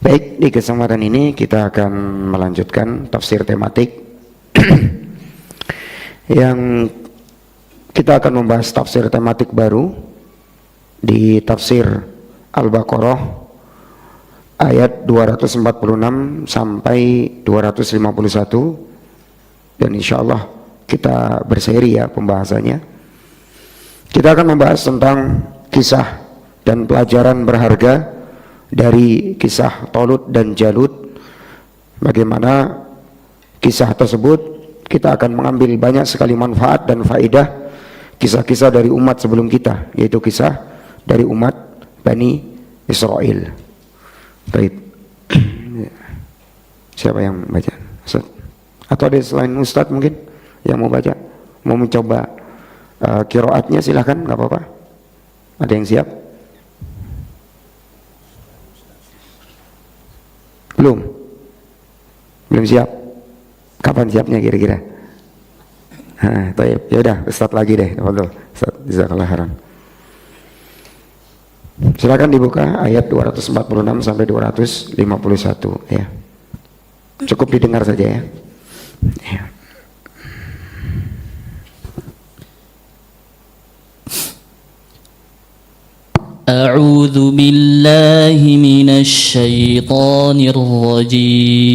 Baik, di kesempatan ini kita akan melanjutkan tafsir tematik yang kita akan membahas tafsir tematik baru di tafsir Al-Baqarah ayat 246 sampai 251, dan insyaallah kita berseri ya pembahasannya. Kita akan membahas tentang kisah dan pelajaran berharga dari kisah Talut dan Jalut. Bagaimana kisah tersebut kita akan mengambil banyak sekali manfaat dan faedah kisah-kisah dari umat sebelum kita, yaitu kisah dari umat Bani Israel. Baik. Siapa yang baca? Ustaz? Atau ada selain Ustaz mungkin yang mau baca? Mau mencoba qiraatnya silahkan, nggak apa-apa. Ada yang siap? Belum siap. Kapan siapnya kira-kira? Ya udah, Ustaz lagi deh. Tafadhol. Ustaz, jazakallahu khairan. Silakan dibuka ayat 246 sampai 251 ya. Cukup didengar saja ya. Ya. أعوذ بالله من الشيطان الرجيم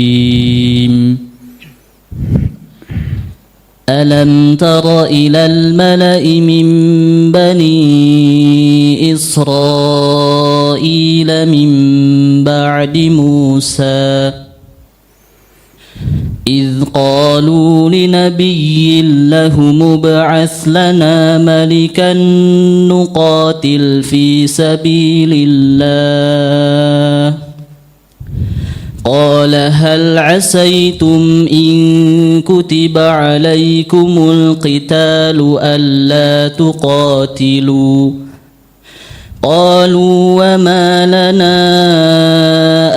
ألم تر إلى الملأ من بني إسرائيل من بعد موسى إذ قالوا لنبي له ابعث لنا ملكا نقاتل في سبيل الله قال هل عسيتم إن كتب عليكم القتال ألا تقاتلوا قالوا وما لنا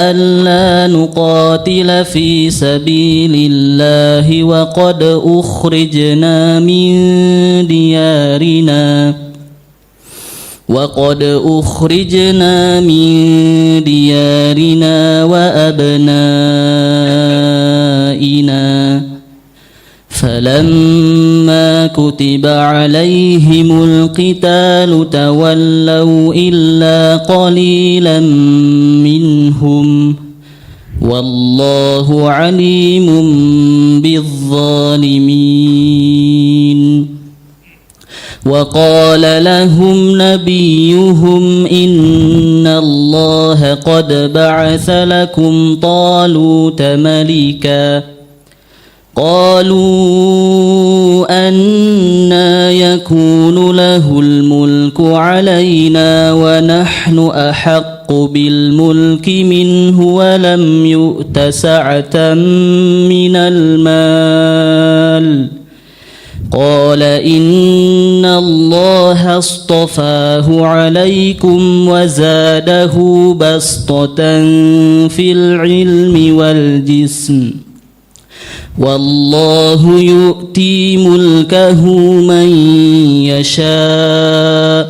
ألا نقاتل في سبيل الله وقد أخرجنا من ديارنا وأبنائنا فلما كتب عليهم القتال تولوا إلا قليلا منهم والله عليم بالظالمين وقال لهم نبيهم إن الله قد بعث لكم طالوت ملكا قالوا أنى يكون له الملك علينا ونحن أحق بالملك منه ولم يؤت سعة من المال قال إن الله اصطفاه عليكم وزاده بسطة في العلم والجسم والله يؤتي ملكه من يشاء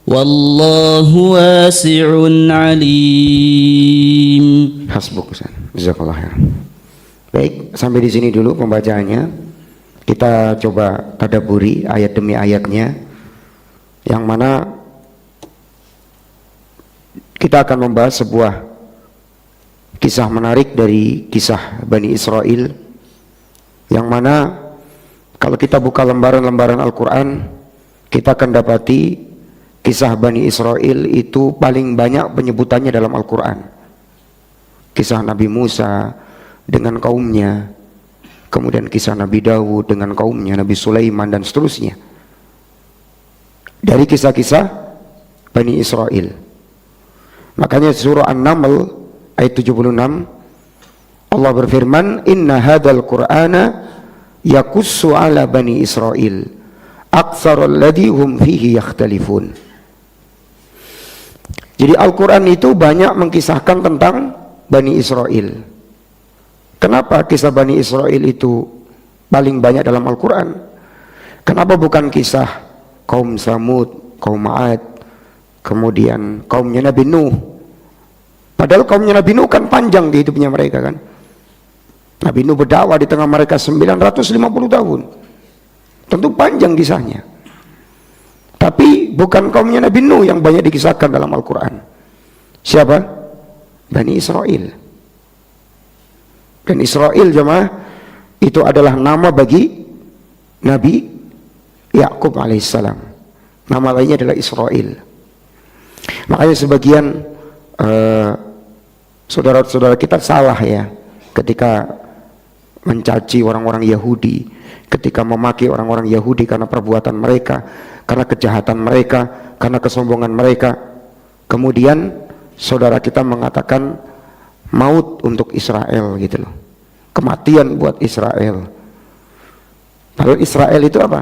والله واسع عليم. Hasbuk Ustaz. Jazakallahu khairan. Baik, sampai di sini dulu pembacaannya. Kita coba tadabburi ayat demi ayatnya, yang mana kita akan membahas sebuah kisah menarik dari kisah Bani Israel, yang mana kalau kita buka lembaran-lembaran Al-Quran, kita akan dapati kisah Bani Israel itu paling banyak penyebutannya dalam Al-Quran. Kisah Nabi Musa dengan kaumnya, kemudian kisah Nabi Dawud dengan kaumnya, Nabi Sulaiman dan seterusnya, dari kisah-kisah Bani Israel. Makanya surah An-Naml ayat 76 Allah berfirman, inna hadzal qur'ana yakussu ala bani Israel aktsarul ladzi hum fihi yakhtalifun. Jadi Al-Quran itu banyak mengkisahkan tentang Bani Israel. Kenapa kisah Bani Israel itu paling banyak dalam Al-Quran? Kenapa bukan kisah kaum Samud, kaum Ma'ad, kemudian kaumnya Nabi Nuh, Padahal kaumnya Nabi Nuh kan panjang hidupnya mereka kan. Nabi Nuh berdakwah di tengah mereka 950 tahun. Tentu panjang kisahnya. Tapi bukan kaumnya Nabi Nuh yang banyak dikisahkan dalam Al-Quran. Siapa? Bani Israel. Dan Israel jemaah itu adalah nama bagi Nabi Yakub alaihissalam. Nama lainnya adalah Israel. Makanya sebagian saudara-saudara kita salah ya ketika mencaci orang-orang Yahudi, ketika memaki orang-orang Yahudi karena perbuatan mereka, karena kejahatan mereka, karena kesombongan mereka. Kemudian saudara kita mengatakan maut untuk Israel gitu loh, kematian buat Israel. Padahal Israel itu apa?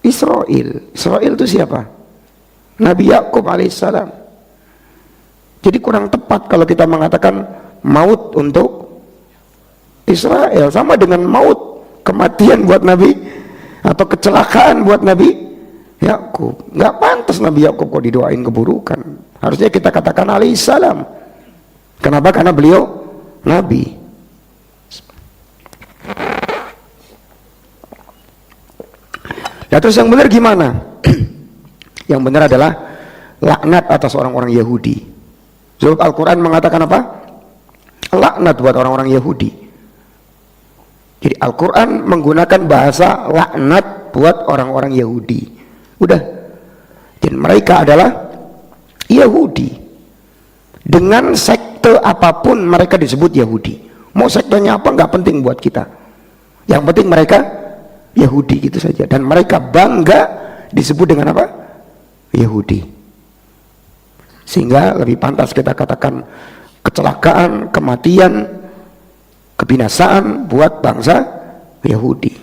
Israel itu siapa? Nabi Yakub alaihissalam. Jadi kurang tepat kalau kita mengatakan maut untuk Israel, sama dengan maut, kematian buat Nabi atau kecelakaan buat Nabi Yakub. Nggak pantas Nabi Yakub kok didoain keburukan. Harusnya kita katakan alaihissalam. Kenapa? Karena beliau Nabi. Ya, terus yang benar gimana? Yang benar adalah laknat atas orang-orang Yahudi. Sebab Al-Quran mengatakan apa? Laknat buat orang-orang Yahudi. Jadi Al-Quran menggunakan bahasa laknat buat orang-orang Yahudi. Udah. Dan mereka adalah Yahudi. Dengan sekte apapun mereka disebut Yahudi. Mau sektenya apa nggak penting buat kita. Yang penting mereka Yahudi gitu saja. Dan mereka bangga disebut dengan apa? Yahudi. Sehingga lebih pantas kita katakan kecelakaan, kematian, kebinasaan buat bangsa Yahudi.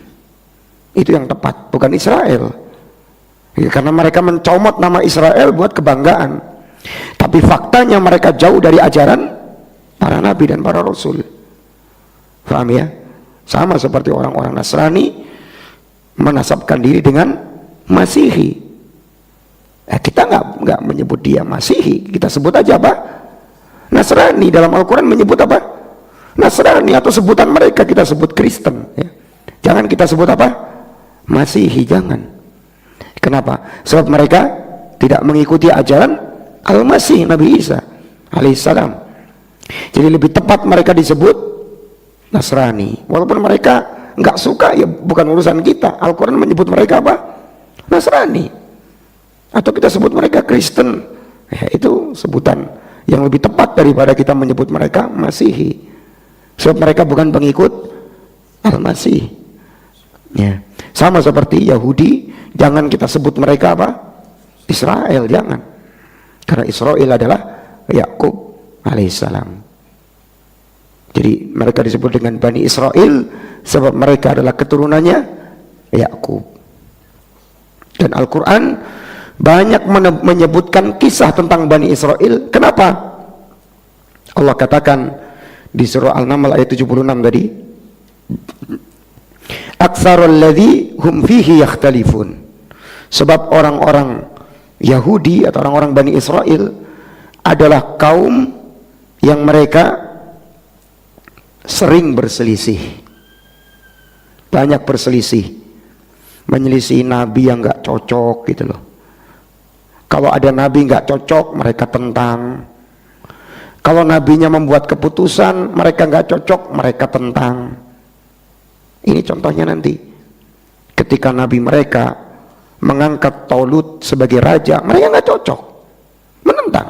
Itu yang tepat, bukan Israel. Ya, karena mereka mencomot nama Israel buat kebanggaan. Tapi faktanya mereka jauh dari ajaran para nabi dan para rasul. Paham ya? Sama seperti orang-orang Nasrani menasabkan diri dengan Masihi. Kita nggak menyebut dia Masihi, kita sebut aja apa? Nasrani. Dalam Al-Quran menyebut apa? Nasrani, atau sebutan mereka kita sebut Kristen ya. Jangan kita sebut apa? Masihi, jangan. Kenapa? Sebab mereka tidak mengikuti ajaran Al-Masih Nabi Isa alaihissalam. Jadi lebih tepat mereka disebut Nasrani. Walaupun mereka nggak suka, ya bukan urusan kita. Al-Quran menyebut mereka apa? Nasrani. Atau kita sebut mereka Kristen, ya, itu sebutan yang lebih tepat daripada kita menyebut mereka Masihi. Sebab mereka bukan pengikut Al-Masih ya. Sama seperti Yahudi, jangan kita sebut mereka apa? Israel, jangan. Karena Israel adalah Yakub alaihissalam. Jadi mereka disebut dengan Bani Israel sebab mereka adalah keturunannya Yakub. Dan Al-Quran banyak menyebutkan kisah tentang Bani Israel. Kenapa? Allah katakan di surah Al-Naml ayat 76 tadi, aktsarul ladzi hum fihi yakhtalifun. Sebab orang-orang Yahudi atau orang-orang Bani Israel adalah kaum yang mereka sering berselisih, banyak berselisih, menyelisih nabi yang nggak cocok gitu loh. Kalau ada nabi nggak cocok, mereka tentang. Kalau nabinya membuat keputusan mereka nggak cocok, mereka tentang. Ini contohnya nanti ketika nabi mereka mengangkat Talut sebagai raja, mereka nggak cocok, menentang,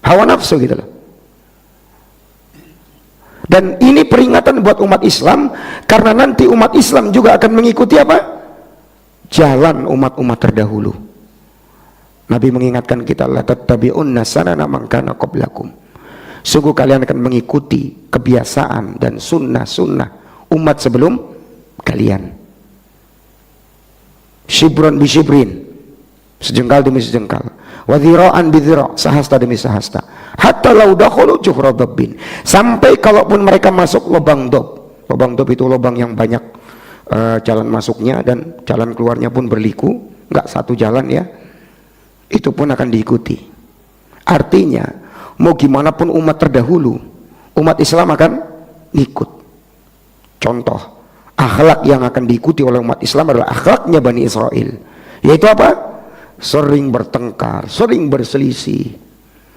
hawa nafsu gitu loh. Dan ini peringatan buat umat Islam, karena nanti umat Islam juga akan mengikuti apa? Jalan umat-umat terdahulu. Nabi mengingatkan kita, la tattabi'unna sanana man kana qablakum. Sungguh kalian akan mengikuti kebiasaan dan sunnah-sunnah umat sebelum kalian. Shibron bi shibrin, sejengkal demi sejengkal. Wa dhira'an bi dhira', sahasta demi sahasta. Hatta law dakhulu juhra dabbin, sampai kalaupun mereka masuk lubang dob. Lubang dob itu lubang yang banyak jalan masuknya dan jalan keluarnya pun berliku, nggak satu jalan ya. Itu pun akan diikuti. Artinya mau gimana pun umat terdahulu, umat Islam akan ikut. Contoh akhlak yang akan diikuti oleh umat Islam adalah akhlaknya Bani Israel, yaitu apa? Sering bertengkar, sering berselisih,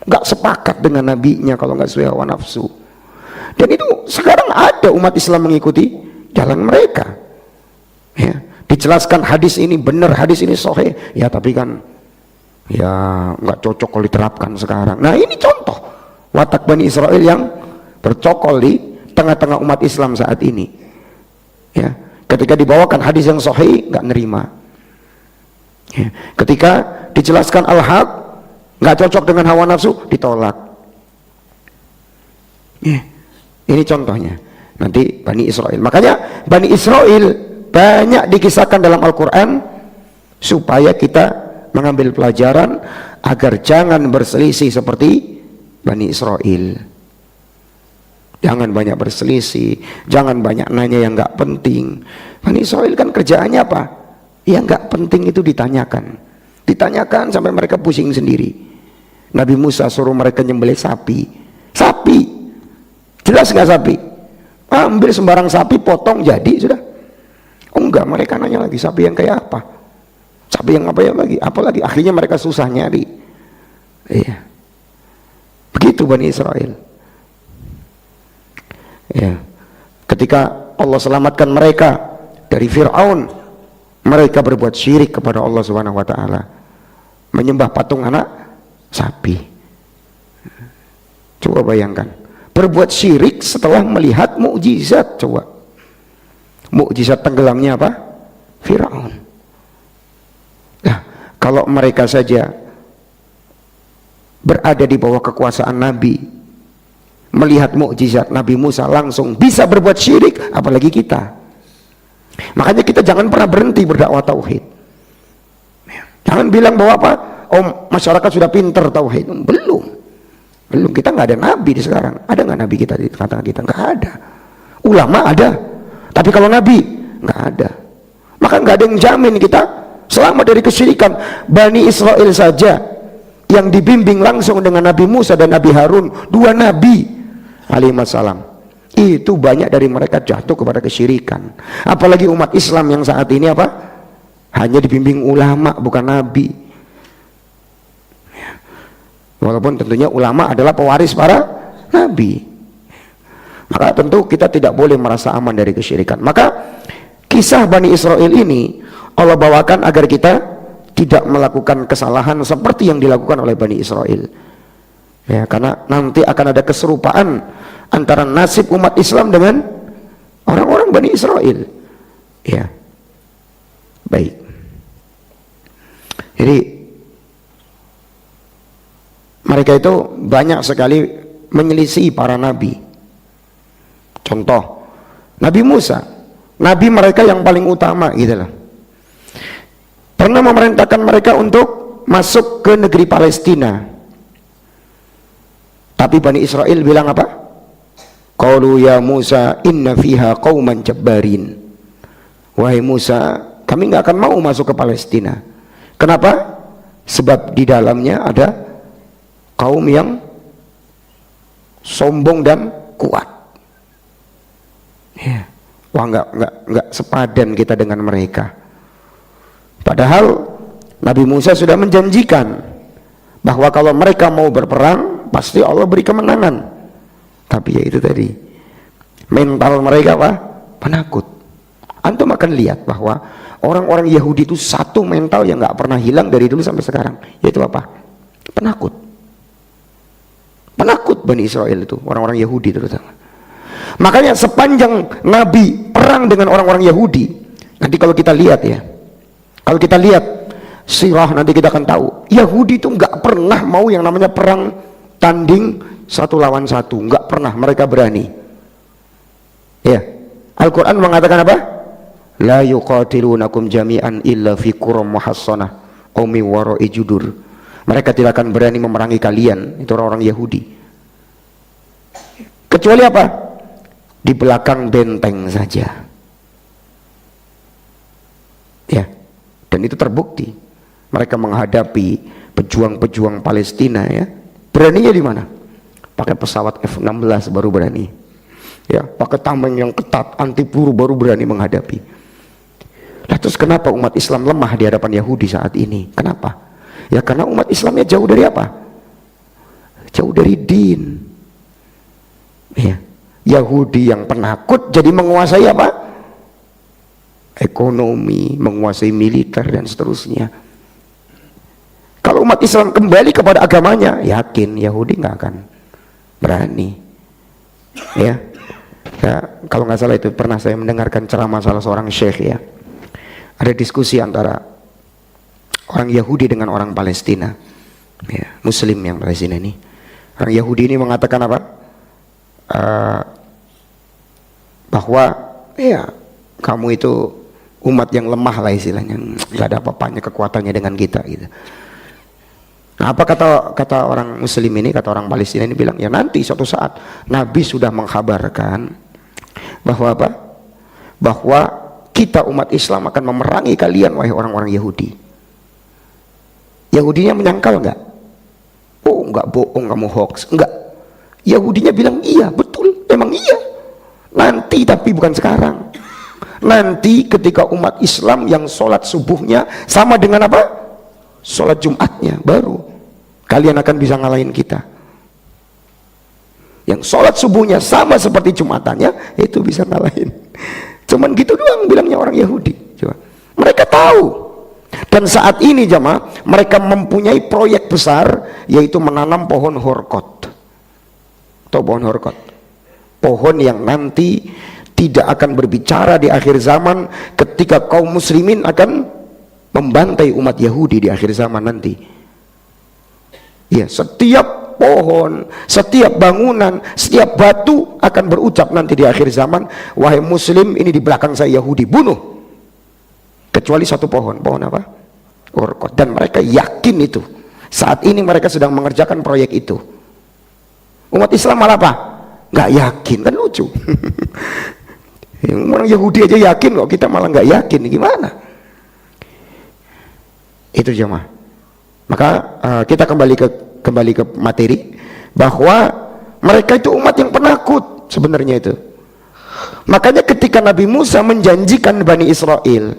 nggak sepakat dengan nabinya kalau nggak sesuai hawa nafsu. Dan itu sekarang ada umat Islam mengikuti jalan mereka. Ya, dijelaskan hadis ini benar, hadis ini sahih, ya tapi kan ya nggak cocok kalau diterapkan sekarang. Nah ini contoh watak Bani Israel yang bercokol di tengah-tengah umat Islam saat ini. Ya, ketika dibawakan hadis yang sahih nggak nerima. Ya, ketika dijelaskan al-haq nggak cocok dengan hawa nafsu, ditolak. Ya, ini contohnya. Nanti Bani Israel. Makanya Bani Israel banyak dikisahkan dalam Al-Quran supaya kita mengambil pelajaran agar jangan berselisih seperti Bani Israel. Jangan banyak berselisih, jangan banyak nanya yang nggak penting. Bani Israel kan kerjaannya apa? Yang nggak penting itu ditanyakan sampai mereka pusing sendiri. Nabi Musa suruh mereka nyembelih sapi, jelas nggak sapi? Ambil sembarang sapi, potong jadi sudah. Oh enggak, mereka nanya lagi sapi yang kayak apa? Sapi yang apa ya lagi? Apalagi akhirnya mereka susah nyari. Iya. Begitu Bani Israel. Ya. Ketika Allah selamatkan mereka dari Fir'aun, mereka berbuat syirik kepada Allah Subhanahu wa taala. Menyembah patung anak sapi. Coba bayangkan, berbuat syirik setelah melihat mukjizat. Coba. Mukjizat tenggelamnya apa? Fir'aun. Nah, kalau mereka saja berada di bawah kekuasaan Nabi, melihat mukjizat Nabi Musa langsung bisa berbuat syirik, apalagi kita. Makanya kita jangan pernah berhenti berdakwah tauhid. Jangan bilang bahwa apa? Oh, masyarakat sudah pinter tauhid. Belum, kita nggak ada nabi di sekarang. Ada nggak nabi kita di tengah-tengah kita? Nggak ada. Ulama ada, tapi kalau nabi nggak ada. Maka nggak ada yang jamin kita selamat dari kesyirikan. Bani Israel saja yang dibimbing langsung dengan Nabi Musa dan Nabi Harun, dua nabi alaihissalam, itu banyak dari mereka jatuh kepada kesyirikan. Apalagi umat Islam yang saat ini apa? Hanya dibimbing ulama, bukan nabi. Walaupun tentunya ulama adalah pewaris para nabi. Maka tentu kita tidak boleh merasa aman dari kesyirikan. Maka kisah Bani Israel ini Allah bawakan agar kita tidak melakukan kesalahan seperti yang dilakukan oleh Bani Israel. Ya, karena nanti akan ada keserupaan antara nasib umat Islam dengan orang-orang Bani Israel. Ya, baik. Jadi mereka itu banyak sekali menyelisih para nabi. Contoh Nabi Musa, nabi mereka yang paling utama gitu loh, pernah memerintahkan mereka untuk masuk ke negeri Palestina. Tapi Bani Israel bilang apa? Qalu ya Musa inna fiha qauman jabbarin. Wahai Musa, kami nggak akan mau masuk ke Palestina. Kenapa? Sebab di dalamnya ada kaum yang sombong dan kuat. Ya. Wah, nggak sepadan kita dengan mereka. Padahal Nabi Musa sudah menjanjikan bahwa kalau mereka mau berperang pasti Allah beri kemenangan. Tapi ya itu tadi, mental mereka apa? Penakut. Antum akan lihat bahwa orang-orang Yahudi itu satu mental yang nggak pernah hilang dari dulu sampai sekarang, yaitu apa? Penakut. Penakut Bani Israel itu, orang-orang Yahudi terutama. Makanya sepanjang Nabi perang dengan orang-orang Yahudi, nanti kalau kita lihat ya, kalau kita lihat sirah nanti kita akan tahu, Yahudi itu nggak pernah mau yang namanya perang tanding satu lawan satu, nggak pernah mereka berani. Ya, Al-Quran mengatakan apa? La yuqatilunakum jami'an illa fi quram muhassanah aw min wara'i judur. Mereka tidak akan berani memerangi kalian, itu orang-orang Yahudi, kecuali apa? Di belakang benteng saja. Ya, dan itu terbukti. Mereka menghadapi pejuang-pejuang Palestina ya. Beraninya di mana? pakai pesawat F-16 baru berani. Ya, pakai tameng yang ketat, anti peluru baru berani menghadapi. Lah terus kenapa umat Islam lemah di hadapan Yahudi saat ini? Kenapa? Ya karena umat Islamnya jauh dari apa? Jauh dari din. Ya. Yahudi yang penakut jadi menguasai apa? Ekonomi, menguasai militer dan seterusnya. Kalau umat Islam kembali kepada agamanya, yakin Yahudi nggak akan berani. Ya. Ya, kalau nggak salah itu pernah saya mendengarkan ceramah salah seorang syekh ya. Ada diskusi antara orang Yahudi dengan orang Palestina, ya, Muslim yang Palestina ini. Orang Yahudi ini mengatakan apa? Bahwa ya kamu itu umat yang lemah lah istilahnya, nggak ada apa-apanya kekuatannya dengan kita gitu. Nah, apa kata orang Muslim ini, kata orang Palestina ini bilang, ya nanti suatu saat Nabi sudah mengkabarkan bahwa apa? Bahwa kita umat Islam akan memerangi kalian wahai orang-orang Yahudi. Yahudinya menyangkal enggak? Oh enggak, bohong, kamu hoax. Enggak. Yahudinya bilang iya, betul, memang iya. Nanti, tapi bukan sekarang. Nanti ketika umat Islam yang sholat subuhnya sama dengan apa? Sholat Jumatnya, baru kalian akan bisa ngalahin kita. Yang sholat subuhnya sama seperti Jumatannya, itu bisa ngalahin. Cuman gitu doang bilangnya orang Yahudi. Coba. Mereka tahu. Dan saat ini jamaah, mereka mempunyai proyek besar, yaitu menanam pohon horkot. Tahu pohon horkot? Pohon yang nanti tidak akan berbicara di akhir zaman ketika kaum muslimin akan membantai umat Yahudi di akhir zaman nanti. Ya, setiap pohon, setiap bangunan, setiap batu akan berucap nanti di akhir zaman, wahai muslim, ini di belakang saya Yahudi, bunuh. Kecuali satu pohon. Pohon apa? Orkot. Dan mereka yakin itu. Saat ini mereka sedang mengerjakan proyek itu. Umat Islam malah apa? Nggak yakin, kan lucu. Orang Yahudi aja yakin kok, kita malah nggak yakin, gimana? Itu jemaah. Maka kita kembali ke materi, bahwa mereka itu umat yang penakut sebenarnya itu. Makanya ketika Nabi Musa menjanjikan Bani Israel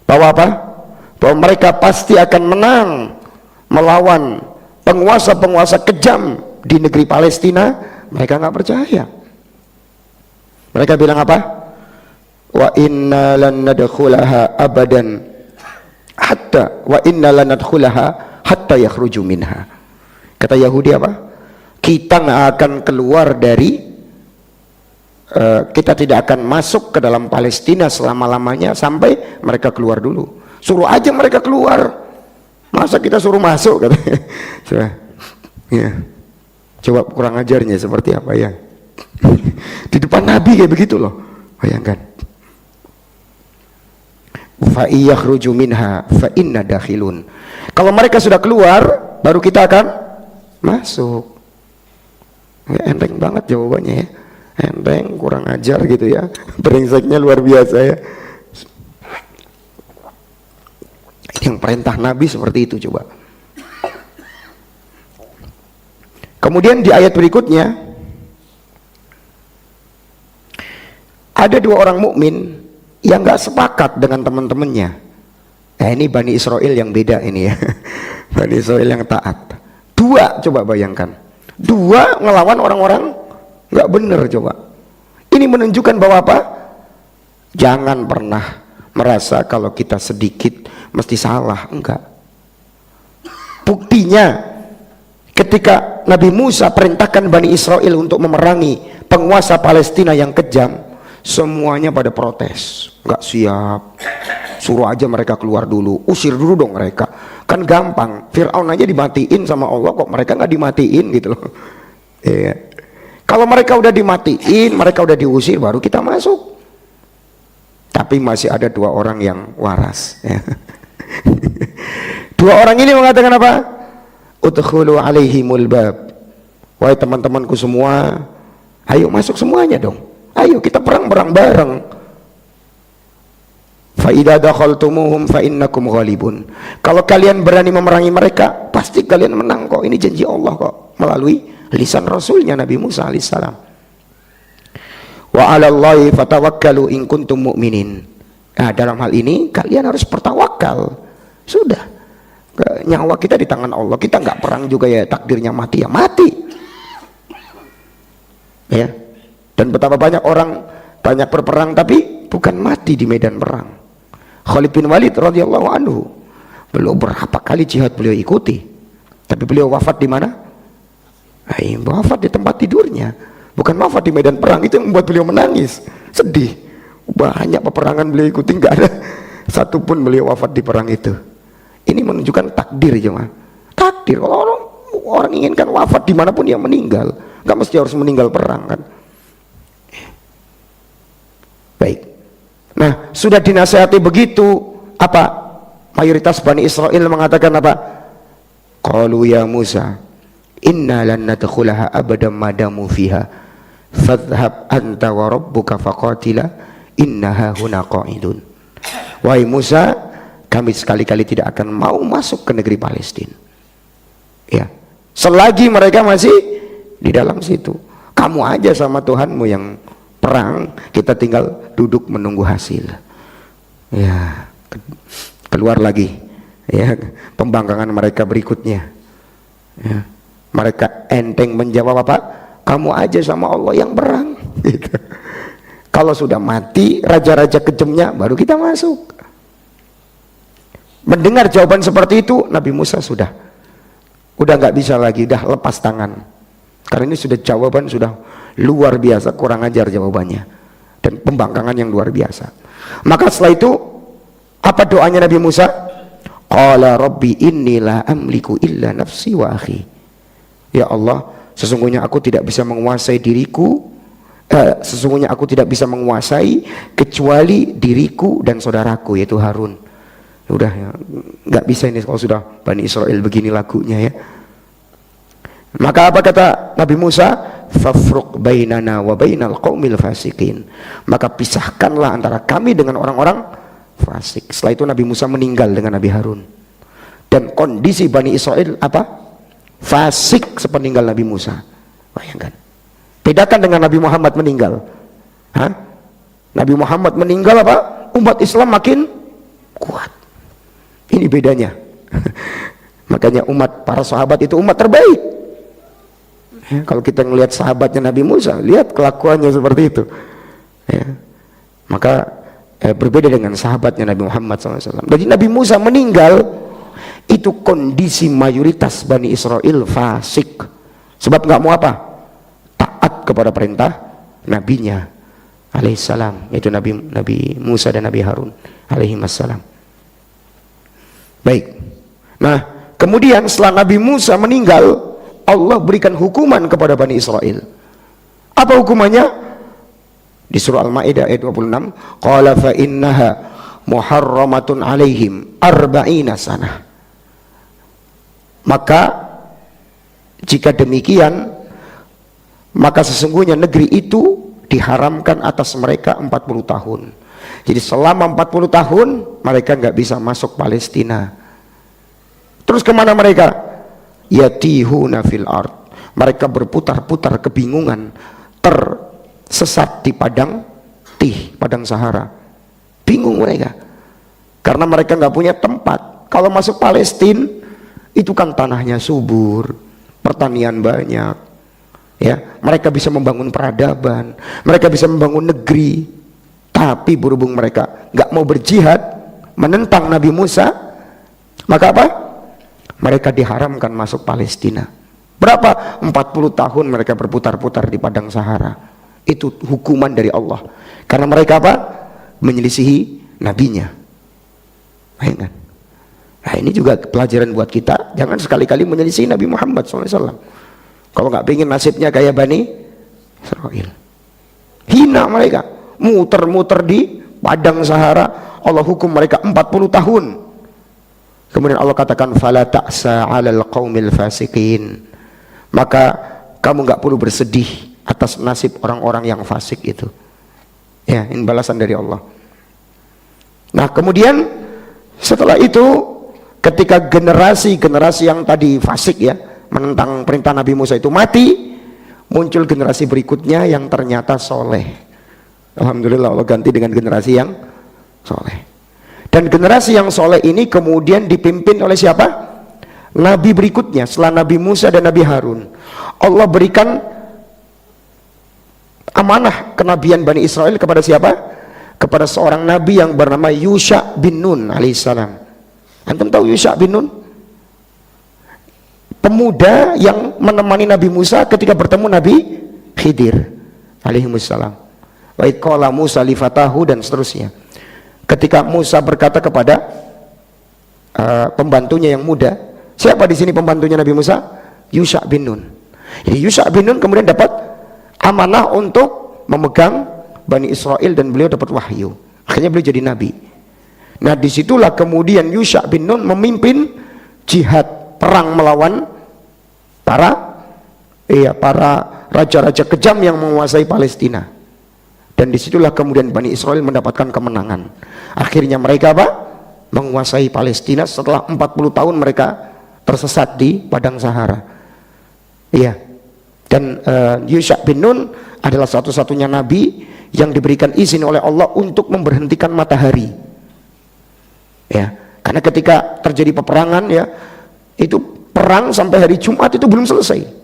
bahwa apa? Bahwa mereka pasti akan menang melawan penguasa-penguasa kejam di negeri Palestina, mereka nggak percaya. Mereka bilang apa? Wa inna lan nadkhulaha abadan hatta wa inna lan nadkhulaha hatta yakhruju minha. Kata Yahudi apa? Kita nggak akan keluar dari kita tidak akan masuk ke dalam Palestina selama-lamanya sampai mereka keluar dulu. Suruh aja mereka keluar, masa kita suruh masuk katanya. Coba, ya. Coba kurang ajarnya seperti apa ya. Di depan Nabi kayak begitu loh, bayangkan. Fa iyakhruju minha fa inna dakhilun. Kalau mereka sudah keluar, baru kita akan masuk. Ya, enteng banget jawabannya ya. Enteng, kurang ajar gitu ya. Brengseknya luar biasa ya. Yang perintah Nabi seperti itu coba. Kemudian di ayat berikutnya ada dua orang mukmin yang nggak sepakat dengan teman-temannya. Ini Bani Israel yang beda ini ya. Bani Israel yang taat. Dua, coba bayangkan. Dua ngelawan orang-orang nggak benar coba. Ini menunjukkan bahwa apa? Jangan pernah merasa kalau kita sedikit mesti salah, enggak. Buktinya ketika Nabi Musa perintahkan Bani Israel untuk memerangi penguasa Palestina yang kejam, semuanya pada protes, nggak siap. Suruh aja mereka keluar dulu, usir dulu dong mereka. Kan gampang, Fir'aun aja dimatiin sama Allah, kok mereka nggak dimatiin gitu loh. Iya. Kalau mereka udah dimatiin, mereka udah diusir, baru kita masuk. Tapi masih ada dua orang yang waras ya. Dua orang ini mengatakan apa? Udkhulu alaihimul bab. Wahai teman-temanku semua, ayo masuk semuanya dong. Ayo kita perang-perang bareng. Fa idza dakhaltumuhum fa innakum ghalibun. Kalau kalian berani memerangi mereka, pasti kalian menang kok. Ini janji Allah kok melalui lisan Rasulnya Nabi Musa alaihissalam. Wa 'alallahi fatawakkalu in kuntum mu'minin. Nah, dalam hal ini kalian harus bertawakal. Sudah, nyawa kita di tangan Allah. Kita nggak perang juga ya, takdirnya mati ya mati. Ya. Dan betapa banyak orang banyak berperang tapi bukan mati di medan perang. Khalid bin Walid radhiyallahu anhu, beliau berapa kali jihad beliau ikuti, tapi beliau wafat di mana? Wafat di tempat tidurnya, bukan wafat di medan perang. Itu yang membuat beliau menangis, sedih. Banyak peperangan beliau ikuti, nggak ada satupun beliau wafat di perang itu. Ini menunjukkan takdir, cuma takdir. Kalau orang inginkan wafat dimanapun dia meninggal, nggak mesti harus meninggal perang kan. Baik. Nah, sudah dinasihati begitu, apa? Mayoritas Bani Israel mengatakan apa? Qalu ya Musa, inna lan nadkhulaha abadan madamu fiha, fadhhab anta wa rabbuka faqatila innaha huna qa'idun. Wahai Musa, kami sekali-kali tidak akan mau masuk ke negeri Palestina. Ya, selagi mereka masih di dalam situ. Kamu aja sama Tuhanmu yang perang, kita tinggal duduk menunggu hasil. Ya, keluar lagi ya pembangkangan mereka berikutnya. Ya, mereka enteng menjawab apa? Kamu aja sama Allah yang perang. Gitu. Kalau sudah mati raja-raja kejamnya, baru kita masuk. Mendengar jawaban seperti itu, Nabi Musa udah nggak bisa lagi, udah lepas tangan. Karena ini sudah jawaban sudah luar biasa, kurang ajar jawabannya dan pembangkangan yang luar biasa. Maka setelah itu apa doanya Nabi Musa? Qala rabbi inni la amliku illa nafsi wa akhi. Ya Allah, sesungguhnya aku tidak bisa menguasai diriku, sesungguhnya aku tidak bisa menguasai kecuali diriku dan saudaraku yaitu Harun. Udah ya, nggak bisa ini kalau sudah Bani Israel begini lagunya ya. Maka apa kata Nabi Musa? Fafruq bainana wa bainal qaumil fasikin. Maka pisahkanlah antara kami dengan orang-orang fasik. Setelah itu Nabi Musa meninggal dengan Nabi Harun. Dan kondisi Bani Israel apa? Fasik sepeninggal Nabi Musa. Bayangkan. Bedakan dengan Nabi Muhammad meninggal. Hah? Nabi Muhammad meninggal apa? Umat Islam makin kuat. Ini bedanya. Makanya umat para sahabat itu umat terbaik. Ya, kalau kita ngelihat sahabatnya Nabi Musa, lihat kelakuannya seperti itu. Ya, maka berbeda dengan sahabatnya Nabi Muhammad SAW. Jadi Nabi Musa meninggal, itu kondisi mayoritas Bani Israel fasik. Sebab nggak mau apa? Taat kepada perintah nabinya alaihissalam, yaitu Nabi Musa dan Nabi Harun alaihissalam. Baik. Nah, kemudian setelah Nabi Musa meninggal, Allah berikan hukuman kepada Bani Israel. Apa hukumannya? Di surah Al-Maidah ayat 26, qala fa innaha muharramatun alaihim arba'ina sanah. Maka jika demikian, maka sesungguhnya negeri itu diharamkan atas mereka 40 tahun. Jadi selama 40 tahun mereka nggak bisa masuk Palestina. Terus kemana mereka? Yatihuna fil ard. Mereka berputar-putar kebingungan, tersesat di padang Sahara. Bingung mereka karena mereka nggak punya tempat. Kalau masuk Palestina itu kan tanahnya subur, pertanian banyak ya, mereka bisa membangun peradaban, mereka bisa membangun negeri. Tapi berhubung mereka nggak mau berjihad menentang Nabi Musa, maka apa? Mereka diharamkan masuk Palestina. Berapa? 40 tahun mereka berputar-putar di padang Sahara. Itu hukuman dari Allah. Karena mereka apa? Menyelisihi nabinya. Bayangkan. Nah, ini juga pelajaran buat kita. Jangan sekali-kali menyelisihi Nabi Muhammad SAW. Kalau nggak pengen nasibnya kayak Bani Israel. Hina mereka. Muter-muter di padang Sahara. Allah hukum mereka 40 tahun. Kemudian Allah katakan fala ta'sa 'alal qaumil fasikin. Maka kamu nggak perlu bersedih atas nasib orang-orang yang fasik itu. Ya, ini balasan dari Allah. Nah, kemudian setelah itu ketika generasi yang tadi fasik ya, menentang perintah Nabi Musa itu mati, muncul generasi berikutnya yang ternyata soleh. Alhamdulillah Allah ganti dengan generasi yang soleh. Dan generasi yang soleh ini kemudian dipimpin oleh siapa? Nabi berikutnya setelah Nabi Musa dan Nabi Harun. Allah berikan amanah kenabian Bani Israel kepada siapa? Kepada seorang nabi yang bernama Yusha bin Nun alaihissalam. Antum tahu Yusha bin Nun? Pemuda yang menemani Nabi Musa ketika bertemu Nabi Khidir alaihissalam. Wa qala Musa li fatahu, dan seterusnya. Ketika Musa berkata kepada pembantunya yang muda, siapa di sini pembantunya Nabi Musa? Yusha bin Nun. Jadi Yusha bin Nun kemudian dapat amanah untuk memegang Bani Israel dan beliau dapat wahyu. Akhirnya beliau jadi nabi. Nah disitulah kemudian Yusha bin Nun memimpin jihad perang melawan para raja-raja kejam yang menguasai Palestina. Dan disitulah kemudian Bani Israel mendapatkan kemenangan. Akhirnya mereka menguasai Palestina setelah 40 tahun mereka tersesat di padang Sahara. Iya. Dan Yusha bin Nun adalah satu-satunya nabi yang diberikan izin oleh Allah untuk memberhentikan matahari. Ya, karena ketika terjadi peperangan ya, itu perang sampai hari Jumat itu belum selesai.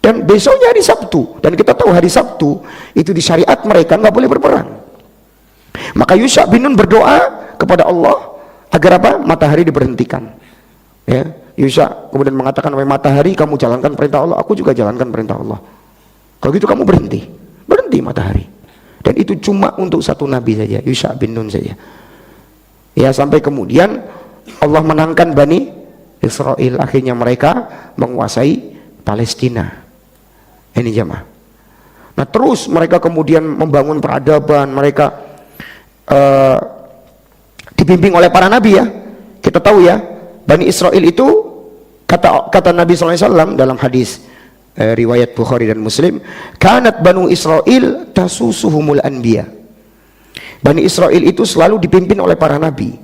Dan besoknya hari Sabtu, dan kita tahu hari Sabtu itu di syariat mereka nggak boleh berperang. Maka Yusha bin Nun berdoa kepada Allah agar apa? Matahari diberhentikan. Ya, Yusha kemudian mengatakan, wahai matahari, kamu jalankan perintah Allah, aku juga jalankan perintah Allah. Kalau gitu kamu berhenti matahari. Dan itu cuma untuk satu nabi saja, Yusha bin Nun saja. Ya, sampai kemudian Allah menangkan Bani Israel, akhirnya mereka menguasai Palestina. Ini jemaah. Nah terus mereka kemudian membangun peradaban, mereka dibimbing oleh para nabi ya. Kita tahu ya, Bani Israel itu kata Nabi SAW dalam hadis riwayat Bukhari dan Muslim, kanat Banu Israel tasusuhumul anbiya. Bani Israel itu selalu dipimpin oleh para nabi.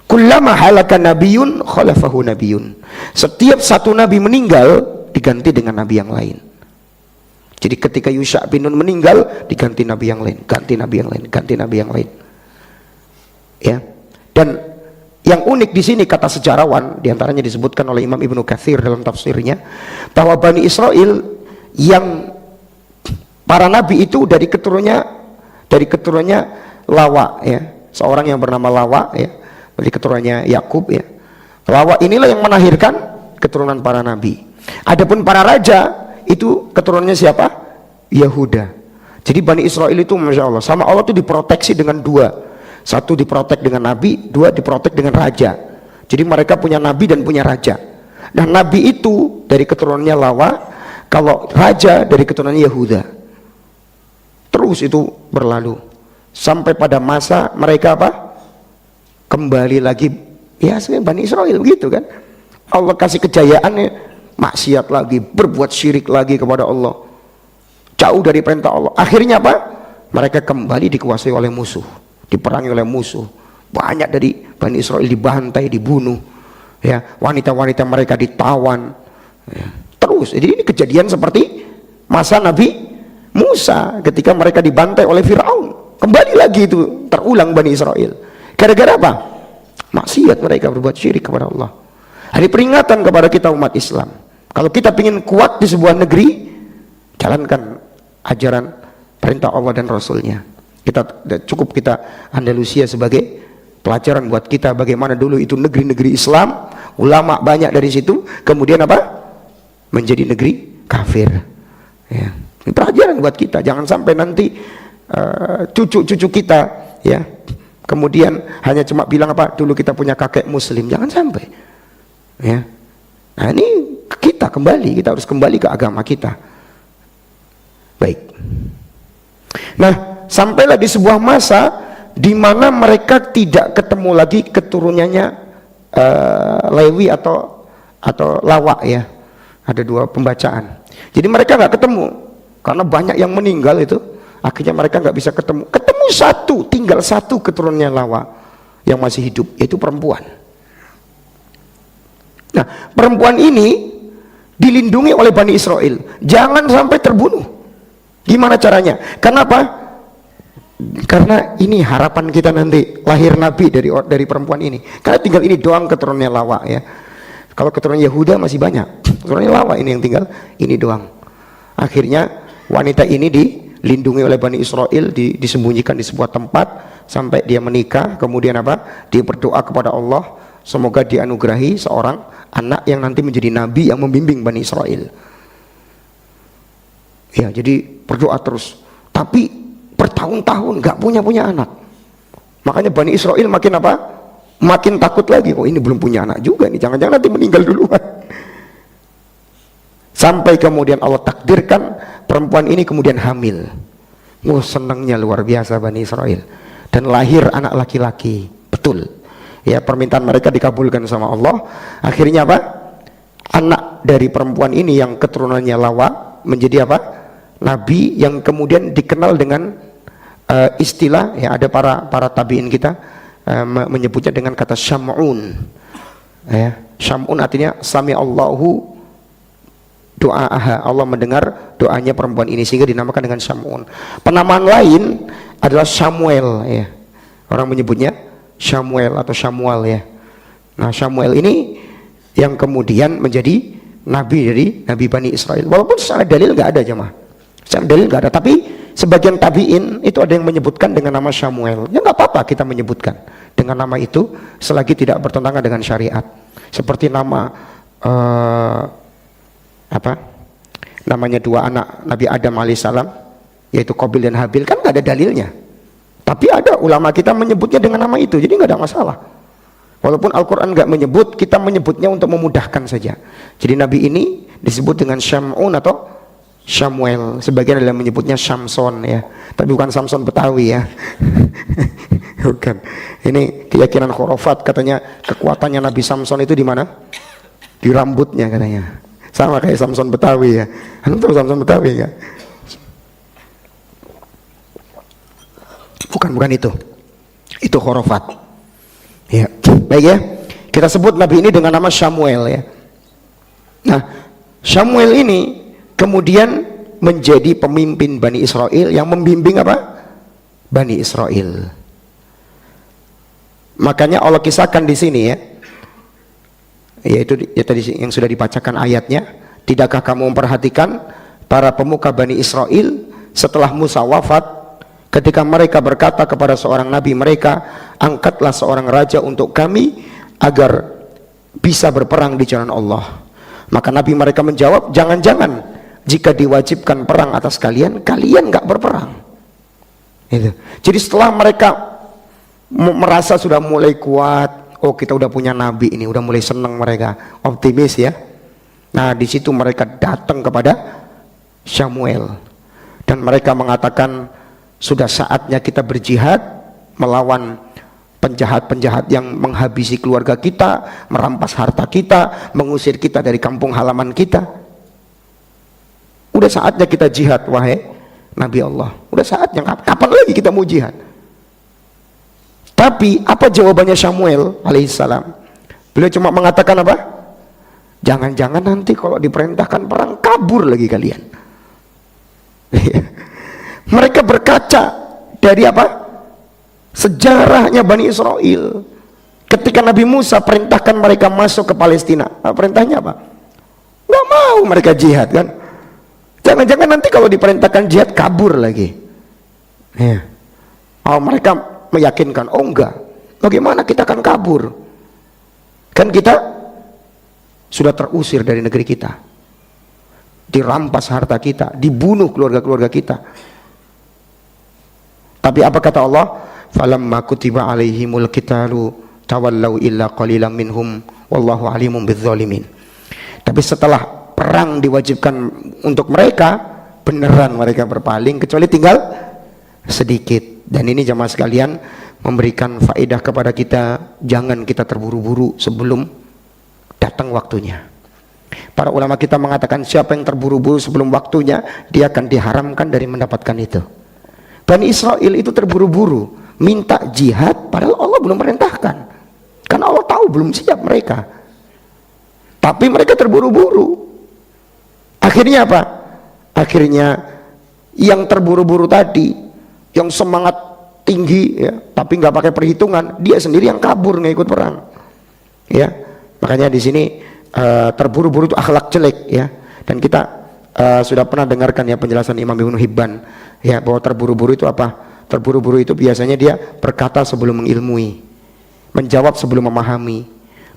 Kullama halaka nabiyun khalafahu nabiyun. Setiap satu nabi meninggal diganti dengan nabi yang lain. Jadi ketika Yusha bin Nun meninggal, diganti nabi yang lain, ganti nabi yang lain, ganti nabi yang lain. Ya. Dan yang unik di sini kata sejarawan, diantaranya disebutkan oleh Imam Ibnu Katsir dalam tafsirnya, bahwa Bani Israel yang para nabi itu dari keturunannya Lawa ya, seorang yang bernama Lawa ya, dari keturunannya Yakub ya. Lawa inilah yang melahirkan keturunan para nabi. Adapun para raja itu keturunannya siapa? Yahuda. Jadi Bani Israel itu Masya Allah sama Allah itu diproteksi dengan dua. Satu diprotek dengan nabi, dua diprotek dengan raja. Jadi mereka punya nabi dan punya raja. Nah nabi itu dari keturunannya Lawa, kalau raja dari keturunannya Yahuda. Terus itu berlalu sampai pada masa mereka apa? Kembali lagi ya Bani Israel begitu kan. Allah kasih kejayaannya, maksiat lagi, berbuat syirik lagi kepada Allah, jauh dari perintah Allah. Akhirnya apa? Mereka kembali dikuasai oleh musuh, diperangi oleh musuh. Banyak dari Bani Israel dibantai, dibunuh ya, wanita-wanita mereka ditawan ya. Terus jadi ini kejadian seperti masa Nabi Musa ketika mereka dibantai oleh Firaun. Kembali lagi itu terulang Bani Israel. Gara-gara apa? Maksiat mereka, berbuat syirik kepada Allah. Hari peringatan kepada kita umat Islam. Kalau kita ingin kuat di sebuah negeri, jalankan ajaran perintah Allah dan Rasulnya. Cukup kita Andalusia sebagai pelajaran buat kita bagaimana dulu itu negeri-negeri Islam, ulama banyak dari situ, kemudian apa? Menjadi negeri kafir. Ya. Ini pelajaran buat kita. Jangan sampai nanti cucu-cucu kita ya kemudian hanya cuma bilang apa? Dulu kita punya kakek Muslim. Jangan sampai. Ya. Nah ini kita harus kembali ke agama kita. Baik. Nah, sampailah di sebuah masa di mana mereka tidak ketemu lagi keturunannya Lewi atau Lawa ya. Ada dua pembacaan. Jadi mereka nggak ketemu karena banyak yang meninggal itu. Akhirnya mereka nggak bisa ketemu. Ketemu tinggal satu keturunannya Lawa yang masih hidup, yaitu perempuan. Nah, perempuan ini dilindungi oleh Bani Israel, jangan sampai terbunuh. Gimana caranya? Kenapa? Karena ini harapan kita nanti lahir nabi dari perempuan ini. Karena tinggal ini doang keturunannya Lawa ya. Kalau keturunan Yehuda masih banyak, keturunannya Lawa ini yang tinggal ini doang. Akhirnya wanita ini dilindungi oleh Bani Israel, disembunyikan di sebuah tempat sampai dia menikah. Kemudian apa? Dia berdoa kepada Allah, semoga dianugerahi seorang anak yang nanti menjadi nabi yang membimbing Bani Israel. Ya, jadi berdoa terus. Tapi bertahun-tahun nggak punya anak. Makanya Bani Israel makin apa? Makin takut lagi. Oh, ini belum punya anak juga nih. Jangan-jangan nanti meninggal duluan. Sampai kemudian Allah takdirkan perempuan ini kemudian hamil. Oh, senangnya luar biasa Bani Israel. Dan lahir anak laki-laki. Betul. Ya, permintaan mereka dikabulkan sama Allah. Akhirnya apa? Anak dari perempuan ini yang keturunannya Lawa menjadi apa? Nabi yang kemudian dikenal dengan istilah, ya ada para tabiin kita menyebutnya dengan kata Syam'un. Ya, Syam'un artinya sami Allahu doa'aha, Allah mendengar doanya perempuan ini sehingga dinamakan dengan Syam'un. Penamaan lain adalah Samuel ya. Orang menyebutnya Samuel atau Samuel ya. Nah, Samuel ini yang kemudian menjadi nabi dari Nabi Bani Israel. Walaupun secara dalil nggak ada jemaah. Secara dalil nggak ada, tapi sebagian tabiin itu ada yang menyebutkan dengan nama Samuel. Ya nggak apa-apa kita menyebutkan dengan nama itu selagi tidak bertentangan dengan syariat. Seperti nama namanya dua anak Nabi Adam alaihissalam, yaitu Qabil dan Habil, kan nggak ada dalilnya. Tapi ada ulama kita menyebutnya dengan nama itu, jadi nggak ada masalah. Walaupun Al-Quran nggak menyebut, kita menyebutnya untuk memudahkan saja. Jadi Nabi ini disebut dengan Syam'un atau Samuel. Sebagian adalah menyebutnya Samson ya, tapi bukan Samson Betawi ya. Bukan. Ini keyakinan khurafat, katanya kekuatannya Nabi Samson itu di mana? Di rambutnya katanya. Sama kayak Samson Betawi ya. Anda tahu Samson Betawi ya? Bukan itu. Itu khurafat. Ya, baik ya. Kita sebut Nabi ini dengan nama Samuel ya. Nah, Samuel ini kemudian menjadi pemimpin Bani Israel yang membimbing apa? Bani Israel. Makanya Allah kisahkan di sini ya. Yaitu ya tadi yang sudah dibacakan ayatnya. Tidakkah kamu memperhatikan para pemuka Bani Israel setelah Musa wafat, ketika mereka berkata kepada seorang nabi mereka, angkatlah seorang raja untuk kami agar bisa berperang di jalan Allah. Maka nabi mereka menjawab, jangan-jangan jika diwajibkan perang atas kalian, kalian nggak berperang. Itu. Jadi setelah mereka merasa sudah mulai kuat, oh kita udah punya nabi ini, udah mulai senang mereka, optimis ya. Nah di situ mereka datang kepada Samuel dan mereka mengatakan, sudah saatnya kita berjihad melawan penjahat-penjahat yang menghabisi keluarga kita, merampas harta kita, mengusir kita dari kampung halaman kita. Udah saatnya kita jihad wahai Nabi Allah. Udah saatnya, kapan lagi kita mau jihad? Tapi apa jawabannya Samuel alaihissalam? Beliau cuma mengatakan apa? Jangan-jangan nanti kalau diperintahkan perang kabur lagi kalian. Mereka berkaca dari apa? Sejarahnya Bani Israel. Ketika Nabi Musa perintahkan mereka masuk ke Palestina, perintahnya apa? Nggak mau mereka jihad kan? Jangan-jangan nanti kalau diperintahkan jihad kabur lagi. Ya. Oh, mereka meyakinkan, oh enggak. Bagaimana kita akan kabur? Kan kita sudah terusir dari negeri kita, dirampas harta kita, dibunuh keluarga-keluarga kita. Tapi apa kata Allah? Falamma kutiba alaihimul qitalu tawallau illa qalilan minhum wallahu alimun bizzalimin. Tapi setelah perang diwajibkan untuk mereka, beneran mereka berpaling, kecuali tinggal sedikit. Dan ini jamaah sekalian memberikan faedah kepada kita, jangan kita terburu-buru sebelum datang waktunya. Para ulama kita mengatakan siapa yang terburu-buru sebelum waktunya, dia akan diharamkan dari mendapatkan itu. Bani Israel itu terburu-buru minta jihad padahal Allah belum merintahkan, karena Allah tahu belum siap mereka. Tapi mereka terburu-buru. Akhirnya apa? Akhirnya yang terburu-buru tadi, yang semangat tinggi ya, tapi nggak pakai perhitungan, dia sendiri yang kabur nggak ikut perang. Ya, makanya di sini terburu-buru itu akhlak jelek ya. Dan kita sudah pernah dengarkan ya penjelasan Imam Ibnu Hibban ya, bahwa terburu-buru itu apa? Terburu-buru itu biasanya dia berkata sebelum mengilmui, menjawab sebelum memahami,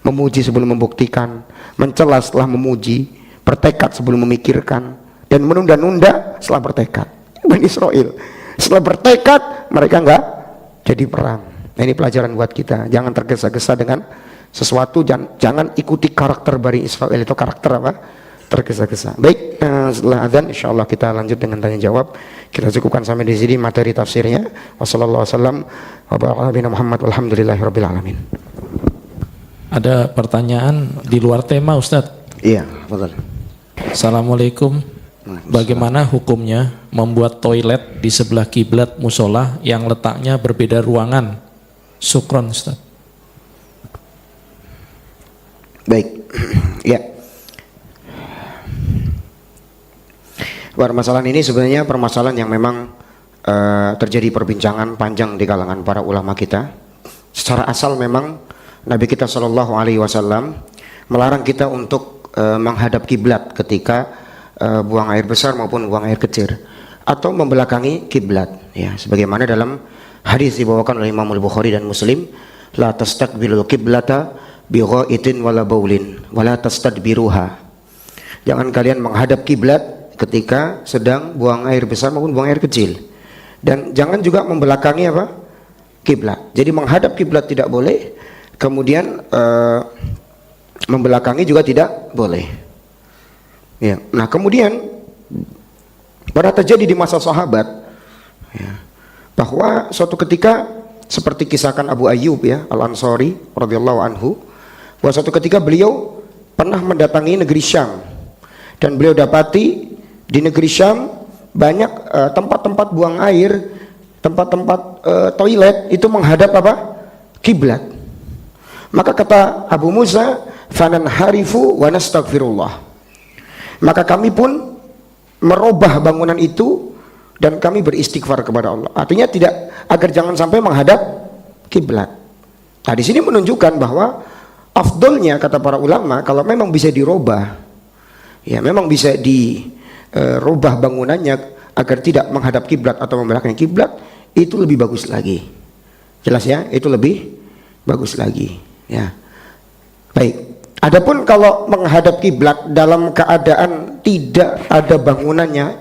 memuji sebelum membuktikan, mencela setelah memuji, bertekad sebelum memikirkan, dan menunda-nunda setelah bertekad. Bani Israel setelah bertekad mereka enggak jadi perang. Nah, ini pelajaran buat kita, jangan tergesa-gesa dengan sesuatu, jangan ikuti karakter Bani Israel. Itu karakter apa? Tergesa-gesa. Baik, setelah azan insyaallah kita lanjut dengan tanya jawab. Kita cukupkan sampai di sini materi tafsirnya. Wassallallahu wasallam wa baraka ala Muhammad walhamdulillahirabbil alamin. Ada pertanyaan di luar tema, Ustadz? Iya, betul. Assalamualaikum. Bagaimana hukumnya membuat toilet di sebelah kiblat musola yang letaknya berbeda ruangan? Syukron, Ustadz. Baik, ya. Permasalahan ini sebenarnya permasalahan yang memang terjadi perbincangan panjang di kalangan para ulama kita. Secara asal memang Nabi kita Shallallahu Alaihi Wasallam melarang kita untuk menghadap kiblat ketika buang air besar maupun buang air kecil, atau membelakangi kiblat. Ya, sebagaimana dalam hadis dibawakan oleh Imam Al-Bukhari dan Muslim, la tastaqbilul kiblata bi ghaitin wala baulin wala tastadbiruha. Jangan kalian menghadap kiblat ketika sedang buang air besar maupun buang air kecil, dan jangan juga membelakangi apa? Kiblat. Jadi menghadap kiblat tidak boleh, kemudian membelakangi juga tidak boleh. Ya. Nah, kemudian pernah terjadi di masa sahabat ya, bahwa suatu ketika seperti kisahkan Abu Ayyub ya Al-Ansari radhiyallahu anhu, bahwa suatu ketika beliau pernah mendatangi negeri Syam, dan beliau dapati di negeri Syam banyak tempat-tempat buang air, tempat-tempat toilet itu menghadap apa? Kiblat. Maka kata Abu Musa, fanan harifu wa nastaghfirullah. Maka kami pun merubah bangunan itu dan kami beristighfar kepada Allah. Artinya tidak, agar jangan sampai menghadap kiblat. Nah, di sini menunjukkan bahwa afdolnya kata para ulama, kalau memang bisa dirubah, ya memang bisa dirubah bangunannya agar tidak menghadap kiblat atau membelakangi kiblat, itu lebih bagus lagi. Jelas ya, itu lebih bagus lagi. Ya, baik. Adapun kalau menghadap kiblat dalam keadaan tidak ada bangunannya,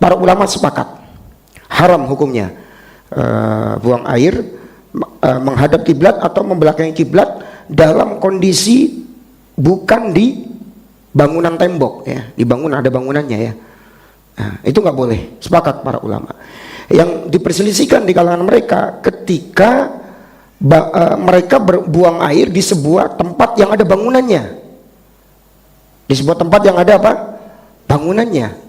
para ulama sepakat haram hukumnya buang air menghadap kiblat atau membelakangi kiblat dalam kondisi bukan di bangunan tembok ya, di bangunan ada bangunannya ya. Nah, itu nggak boleh, sepakat para ulama. Yang diperselisihkan di kalangan mereka ketika mereka berbuang air di sebuah tempat yang ada bangunannya, di sebuah tempat yang ada apa? Bangunannya,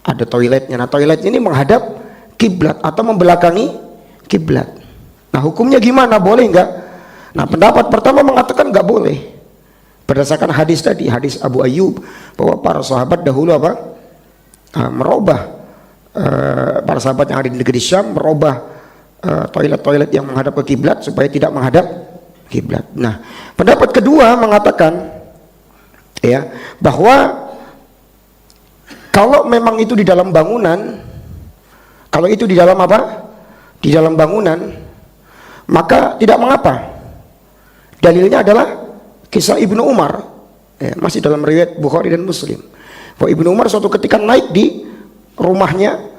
ada toiletnya. Nah, toilet ini menghadap kiblat atau membelakangi kiblat. Nah, hukumnya gimana? Boleh nggak? Nah, pendapat pertama mengatakan nggak boleh, berdasarkan hadis tadi, hadis Abu Ayyub, bahwa para sahabat dahulu apa? Merubah para sahabat yang ada di negeri Syam merubah toilet-toilet yang menghadap ke kiblat supaya tidak menghadap kiblat. Nah, pendapat kedua mengatakan ya bahwa kalau memang itu di dalam bangunan, kalau itu di dalam apa? Di dalam bangunan, maka tidak mengapa. Dalilnya adalah kisah Ibnu Umar ya, masih dalam riwayat Bukhari dan Muslim, bahwa Ibnu Umar suatu ketika naik di rumahnya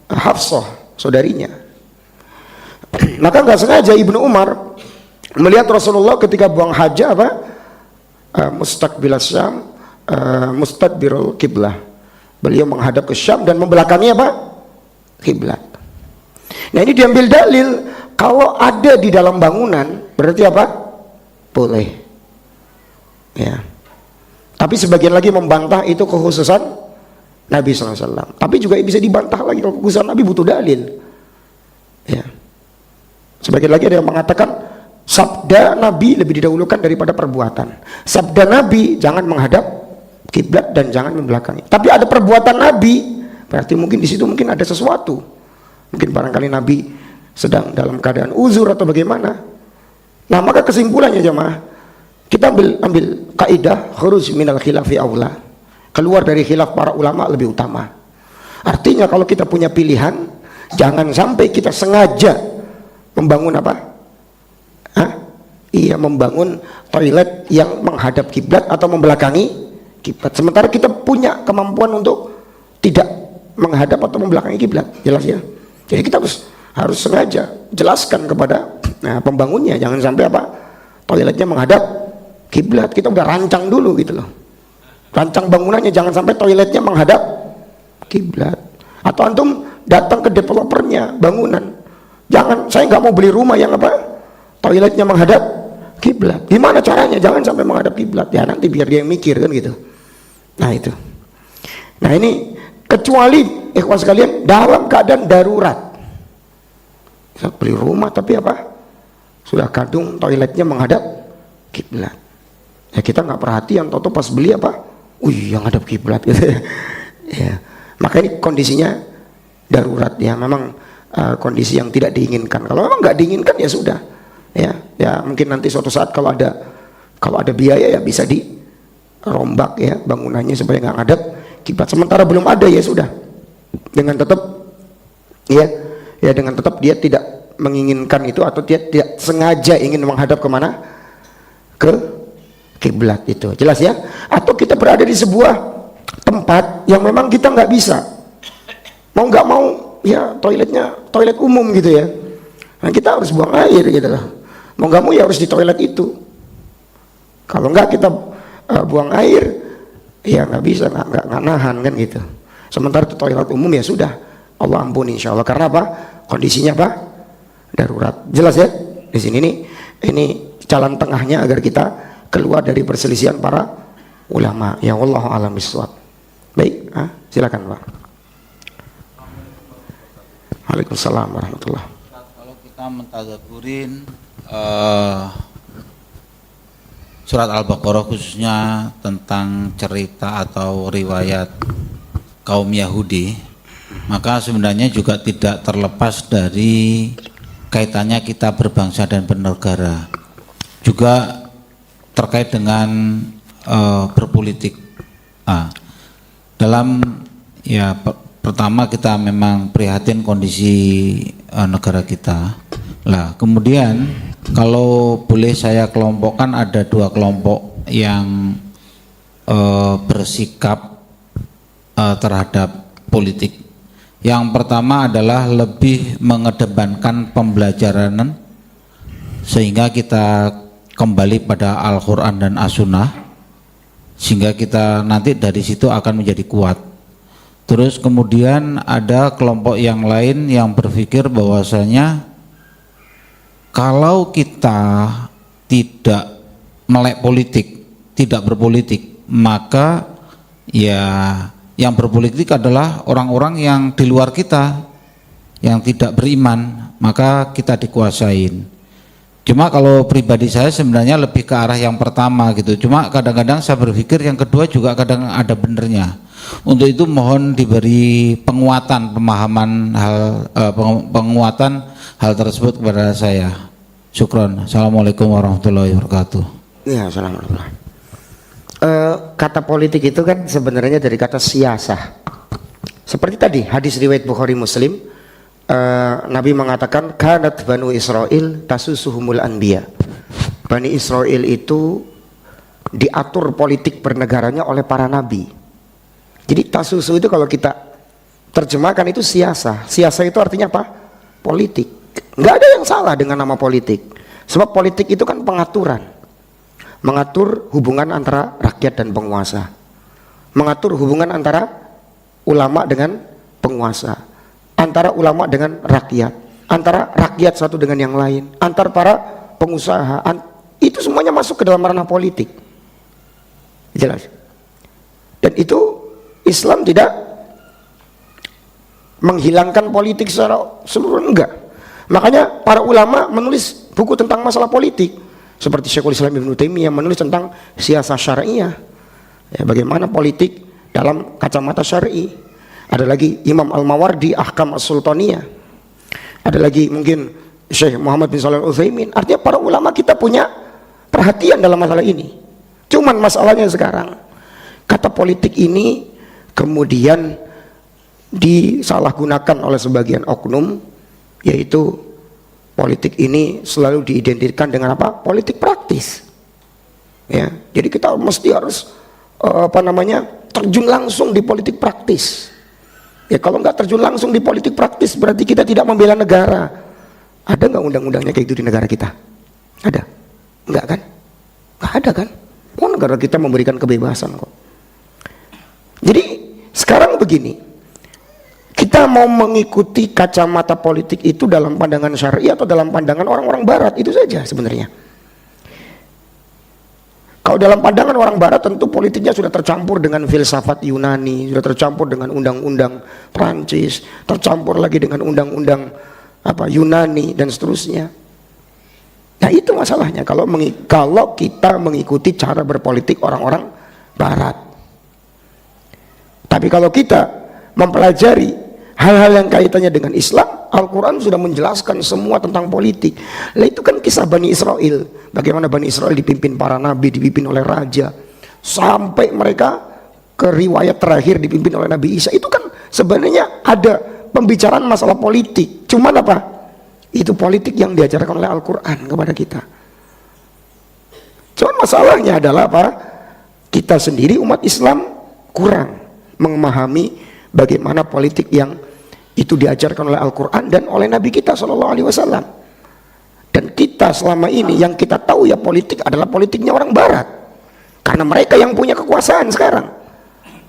Hafsah, saudarinya. Maka nggak sengaja Ibnu Umar melihat Rasulullah ketika buang haja apa? Mustaqbilas Syam, mustadbirul kiblah. Beliau menghadap ke Syam dan membelakangi apa? Kiblat. Nah, ini diambil dalil kalau ada di dalam bangunan berarti apa? Boleh. Ya. Tapi sebagian lagi membantah itu kekhususan Nabi SAW. Tapi juga bisa dibantah lagi kalau kekhususan Nabi butuh dalil. Ya. Sebagian lagi ada yang mengatakan Sabda Nabi lebih didahulukan daripada perbuatan. Sabda Nabi jangan menghadap kiblat dan jangan membelakangi. Tapi ada perbuatan Nabi, berarti mungkin di situ mungkin ada sesuatu. Mungkin barangkali Nabi sedang dalam keadaan uzur atau bagaimana. Nah, maka kesimpulannya jemaah, kita ambil kaidah khuruj minal khilafi aula. Keluar dari khilaf para ulama lebih utama. Artinya kalau kita punya pilihan, jangan sampai kita sengaja membangun apa? Membangun toilet yang menghadap kiblat atau membelakangi kiblat. Sementara kita punya kemampuan untuk tidak menghadap atau membelakangi kiblat, jelas ya. Jadi kita harus sengaja jelaskan kepada pembangunnya, jangan sampai apa? Toiletnya menghadap kiblat. Kita udah rancang dulu gitu loh. Rancang bangunannya jangan sampai toiletnya menghadap kiblat. Atau antum datang ke developernya bangunan, jangan, saya nggak mau beli rumah yang apa? Toiletnya menghadap kiblat. Gimana caranya? Jangan sampai menghadap kiblat. Ya nanti biar dia yang mikir kan gitu. Nah itu. Nah ini kecuali ikhwan sekalian dalam keadaan darurat. Bisa beli rumah tapi apa? Sudah kadung toiletnya menghadap kiblat. Ya kita nggak perhatian, toto pas beli apa? Yang hadap kiblat gitu ya. Ya. Maka ini kondisinya darurat ya. Memang kondisi yang tidak diinginkan. Kalau memang nggak diinginkan ya sudah. Ya mungkin nanti suatu saat kalau ada biaya ya bisa dirombak ya bangunannya supaya nggak ngadep kiblat. Sementara belum ada ya sudah, dengan tetap dengan tetap dia tidak menginginkan itu atau dia tidak sengaja ingin menghadap kemana, ke kiblat itu, jelas ya. Atau kita berada di sebuah tempat yang memang kita nggak bisa, mau nggak mau ya toiletnya toilet umum gitu ya. Nah kita harus buang air gitu loh. Mau nggak mau ya harus di toilet itu. Kalau nggak kita buang air, ya nggak bisa, nggak nahan kan gitu. Sementara itu toilet umum ya sudah, Allah ampuni insya Allah. Karena apa? Kondisinya apa? Darurat. Jelas ya? Di sini ini jalan tengahnya agar kita keluar dari perselisihan para ulama. Ya wallahu a'lam bishawab. Baik, silakan Pak. Waalaikumsalam warahmatullahi. Kalau kita mentadabburin surat Al-Baqarah khususnya tentang cerita atau riwayat kaum Yahudi, maka sebenarnya juga tidak terlepas dari kaitannya kita berbangsa dan bernegara, juga terkait dengan berpolitik. Dalam pertama kita memang prihatin kondisi negara kita. Lah kemudian kalau boleh saya kelompokkan, ada dua kelompok yang bersikap terhadap politik. Yang pertama adalah lebih mengedepankan pembelajaran sehingga kita kembali pada Al-Quran dan As-Sunnah, sehingga kita nanti dari situ akan menjadi kuat. Terus kemudian ada kelompok yang lain yang berpikir bahwasanya kalau kita tidak melek politik, tidak berpolitik, maka ya yang berpolitik adalah orang-orang yang di luar kita, yang tidak beriman, maka kita dikuasain. Cuma kalau pribadi saya sebenarnya lebih ke arah yang pertama gitu. Cuma kadang-kadang saya berpikir yang kedua juga kadang ada benernya. Untuk itu mohon diberi penguatan pemahaman penguatan hal tersebut kepada saya. Syukron. Assalamualaikum warahmatullahi wabarakatuh. Ya, assalamualaikum. Kata politik itu kan sebenarnya dari kata siasah. Seperti tadi hadis riwayat Bukhari Muslim, Nabi mengatakan kanat banu Israel tasusuhumul anbiya. Bani Israel itu diatur politik bernegaranya oleh para nabi. Jadi tasusu itu kalau kita terjemahkan itu siasah. Siasah itu artinya apa? Politik. Nggak ada yang salah dengan nama politik. Sebab politik itu kan pengaturan. Mengatur hubungan antara rakyat dan penguasa. Mengatur hubungan antara ulama dengan penguasa. Antara ulama dengan rakyat. Antara rakyat satu dengan yang lain. Antar para pengusaha. Itu semuanya masuk ke dalam ranah politik. Jelas. Dan itu Islam tidak menghilangkan politik secara seluruh, enggak. Makanya para ulama menulis buku tentang masalah politik. Seperti Syekhul Islam Ibnu Taimiyah menulis tentang siasah syariah, ya, bagaimana politik dalam kacamata syar'i. Ada lagi Imam Al-Mawardi Ahkam As-Sultaniyah. Ada lagi mungkin Syekh Muhammad bin Shalih Al-Utsaimin. Artinya para ulama kita punya perhatian dalam masalah ini. Cuman masalahnya sekarang, kata politik ini kemudian disalahgunakan oleh sebagian oknum, yaitu politik ini selalu diidentikan dengan apa? Politik praktis. Ya, jadi kita mesti harus terjun langsung di politik praktis. Ya, kalau nggak terjun langsung di politik praktis berarti kita tidak membela negara. Ada nggak undang-undangnya kayak gitu di negara kita? Ada? Nggak kan? Nggak ada kan? Oh, negara kita memberikan kebebasan kok. Jadi sekarang begini, kita mau mengikuti kacamata politik itu dalam pandangan syar'i atau dalam pandangan orang-orang barat, itu saja sebenarnya. Kalau dalam pandangan orang barat tentu politiknya sudah tercampur dengan filsafat Yunani, sudah tercampur dengan undang-undang Prancis, tercampur lagi dengan undang-undang Yunani dan seterusnya. Nah itu masalahnya kalau kita mengikuti cara berpolitik orang-orang barat. Tapi kalau kita mempelajari hal-hal yang kaitannya dengan Islam, Al-Quran sudah menjelaskan semua tentang politik. Nah itu kan kisah Bani Israel, bagaimana Bani Israel dipimpin para nabi, dipimpin oleh raja, sampai mereka ke riwayat terakhir dipimpin oleh Nabi Isa. Itu kan sebenarnya ada pembicaraan masalah politik. Cuman apa? Itu politik yang diajarkan oleh Al-Quran kepada kita. Cuman masalahnya adalah apa? Kita sendiri umat Islam kurang memahami bagaimana politik yang itu diajarkan oleh Al-Quran dan oleh Nabi kita SAW. Dan kita selama ini yang kita tahu ya politik adalah politiknya orang barat, karena mereka yang punya kekuasaan sekarang.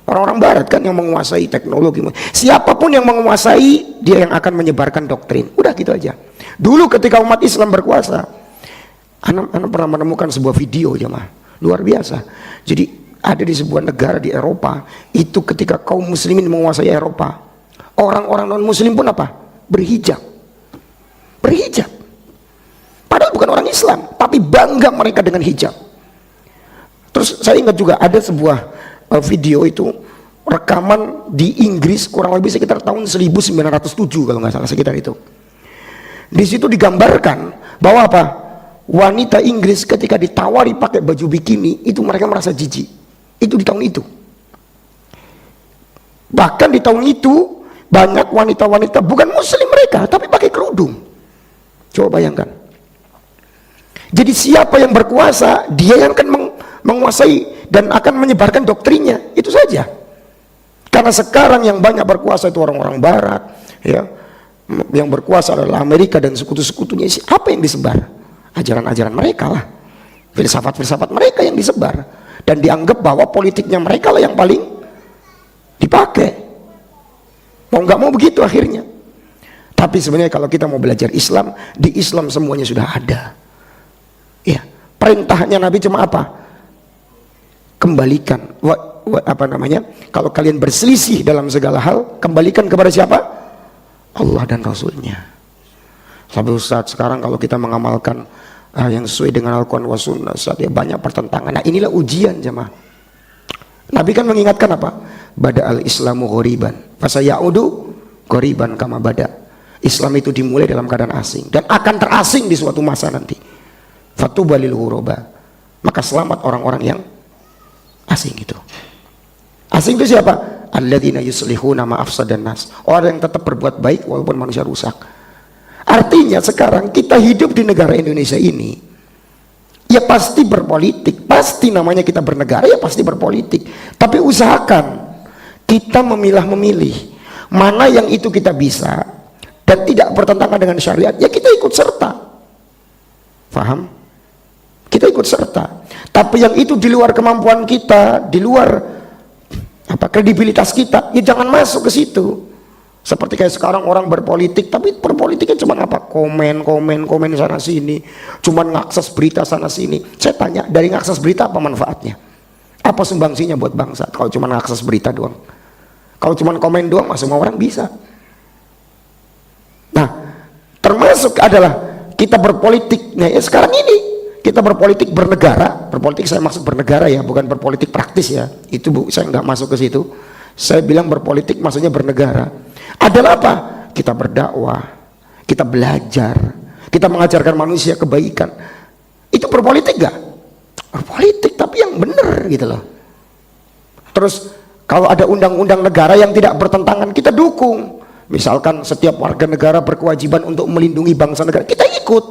Orang-orang barat kan yang menguasai teknologi. Siapapun yang menguasai, dia yang akan menyebarkan doktrin. Udah gitu aja. Dulu ketika umat Islam berkuasa, anak pernah menemukan sebuah video jemaah luar biasa. Jadi ada di sebuah negara di Eropa, itu ketika kaum muslimin menguasai Eropa, orang-orang non muslim pun apa? Berhijab. Padahal bukan orang Islam, tapi bangga mereka dengan hijab. Terus saya ingat juga ada sebuah video itu rekaman di Inggris kurang lebih sekitar tahun 1907 kalau nggak salah, sekitar itu. Di situ digambarkan bahwa apa? Wanita Inggris ketika ditawari pakai baju bikini itu mereka merasa jijik. Itu di tahun itu. Bahkan di tahun itu banyak wanita-wanita bukan muslim mereka tapi pakai kerudung. Coba bayangkan. Jadi siapa yang berkuasa, dia yang akan menguasai dan akan menyebarkan doktrinnya, itu saja. Karena sekarang yang banyak berkuasa itu orang-orang barat, ya. Yang berkuasa adalah Amerika dan sekutu-sekutunya. Apa yang disebar? Ajaran-ajaran mereka lah, filsafat-filsafat mereka yang disebar, dan dianggap bahwa politiknya mereka lah yang paling dipakai. Mau nggak mau begitu akhirnya. Tapi sebenarnya kalau kita mau belajar Islam, di Islam semuanya sudah ada. Ya, perintahnya Nabi cuma apa? Kembalikan, kalau kalian berselisih dalam segala hal, kembalikan kepada siapa? Allah dan Rasulnya. Sampai Ustaz sekarang kalau kita mengamalkan yang sesuai dengan Al-Quran wa Sunnah, ya banyak pertentangan. Nah inilah ujian jemaah. Nabi kan mengingatkan apa? Bada al-Islamu ghoriban, fasayaudu ghoriban kama bada. Islam itu dimulai dalam keadaan asing dan akan terasing di suatu masa nanti. Fatuba lil ghuraba, maka selamat orang-orang yang asing itu. Asing itu siapa? Alladzina yuslihuna ma afsadan nas, orang yang tetap berbuat baik walaupun manusia rusak. Artinya sekarang kita hidup di negara Indonesia ini, ya pasti berpolitik, pasti namanya kita bernegara, ya pasti berpolitik. Tapi usahakan kita memilah-memilih mana yang itu kita bisa dan tidak bertentangan dengan syariat, ya kita ikut serta. Paham? Kita ikut serta. Tapi yang itu di luar kemampuan kita, di luar kredibilitas kita, ya jangan masuk ke situ. Seperti kayak sekarang orang berpolitik, tapi berpolitiknya cuma apa? Komen sana sini, cuma ngakses berita sana sini. Saya tanya, dari ngakses berita apa manfaatnya? Apa sumbangsinya buat bangsa? Kalau cuma ngakses berita doang, kalau cuma komen doang, semua orang bisa. Nah, termasuk adalah kita berpolitik, nah ya sekarang ini kita berpolitik bernegara, berpolitik saya maksud bernegara ya, bukan berpolitik praktis ya, itu saya nggak masuk ke situ. Saya bilang berpolitik maksudnya bernegara. Adalah apa? Kita berdakwah, kita belajar, kita mengajarkan manusia kebaikan. Itu berpolitik gak? Berpolitik tapi yang benar gitu loh. Terus kalau ada undang-undang negara yang tidak bertentangan, kita dukung. Misalkan setiap warga negara berkewajiban untuk melindungi bangsa negara, kita ikut.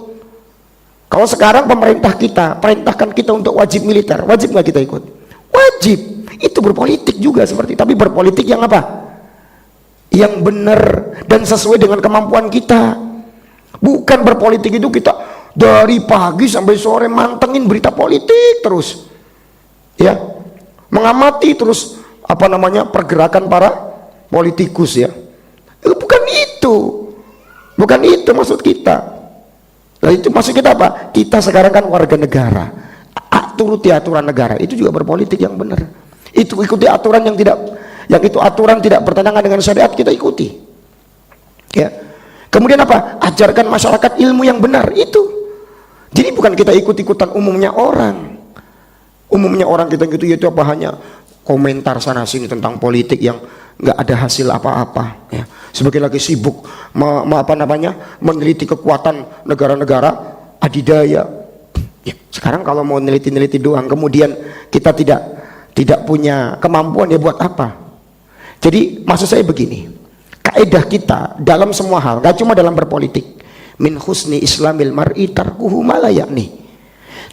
Kalau sekarang pemerintah kita perintahkan kita untuk wajib militer, wajib nggak kita ikut? Wajib. Itu berpolitik juga seperti, tapi berpolitik yang apa? Yang benar dan sesuai dengan kemampuan kita. Bukan berpolitik itu kita dari pagi sampai sore mantengin berita politik terus, ya, mengamati terus apa namanya pergerakan para politikus ya. Bukan itu maksud kita. Nah, itu maksud kita apa? Kita sekarang kan warga negara, turuti aturan negara, itu juga berpolitik yang benar. Itu ikuti aturan yang itu aturan tidak bertentangan dengan syariat, kita ikuti. Ya. Kemudian apa? Ajarkan masyarakat ilmu yang benar itu. Jadi bukan kita ikut-ikutan umumnya orang. Umumnya orang kita gitu itu apa, hanya komentar sana sini tentang politik yang nggak ada hasil apa-apa. Ya. Sebagai lagi sibuk meneliti kekuatan negara-negara adidaya. Ya, sekarang kalau mau neliti-neliti doang, kemudian kita tidak punya kemampuan, ya buat apa? Jadi maksud saya begini, kaidah kita dalam semua hal, gak cuma dalam berpolitik, min husni islamil mar'i tarkuhu ma la ya'ni.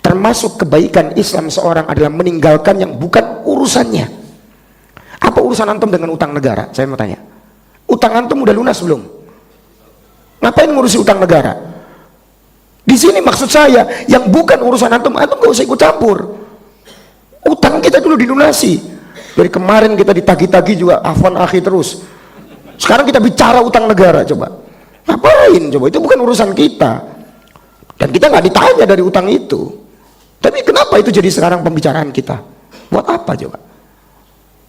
Termasuk kebaikan Islam seorang adalah meninggalkan yang bukan urusannya. Apa urusan antum dengan utang negara? Saya mau tanya. Utang antum udah lunas belum? Ngapain ngurusi utang negara? Di sini maksud saya, yang bukan urusan antum gak usah ikut campur. Utang kita dulu dilunasi. Dari kemarin kita ditagih-tagih juga afwan akhi terus. Sekarang kita bicara utang negara, coba. Ngapain coba? Itu bukan urusan kita. Dan kita nggak ditanya dari utang itu. Tapi kenapa itu jadi sekarang pembicaraan kita? Buat apa coba?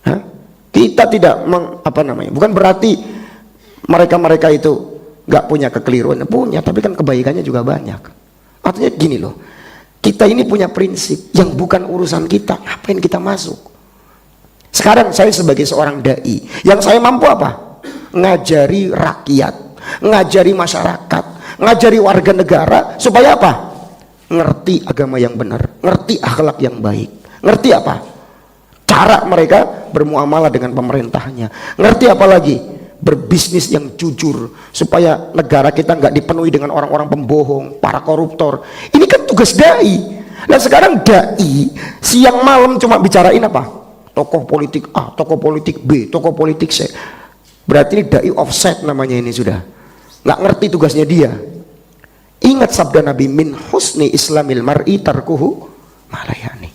Hah? Kita tidak bukan berarti mereka itu nggak punya kekeliruan, punya, tapi kan kebaikannya juga banyak. Artinya gini loh, kita ini punya prinsip yang bukan urusan kita, ngapain kita masuk? Sekarang saya sebagai seorang dai, yang saya mampu apa? Ngajari rakyat, ngajari masyarakat, ngajari warga negara supaya apa? Ngerti agama yang benar, ngerti akhlak yang baik, ngerti apa? Cara mereka bermuamalah dengan pemerintahnya, ngerti apa lagi? Berbisnis yang jujur supaya negara kita nggak dipenuhi dengan orang-orang pembohong, para koruptor. Ini kan tugas dai. Nah sekarang dai siang malam cuma bicarain apa? Tokoh politik A, tokoh politik B, tokoh politik C. Berarti ini dai offset namanya, ini sudah nggak ngerti tugasnya dia. Ingat sabda Nabi, min husni islamil mar'i tarkuhu ma la ya'ni.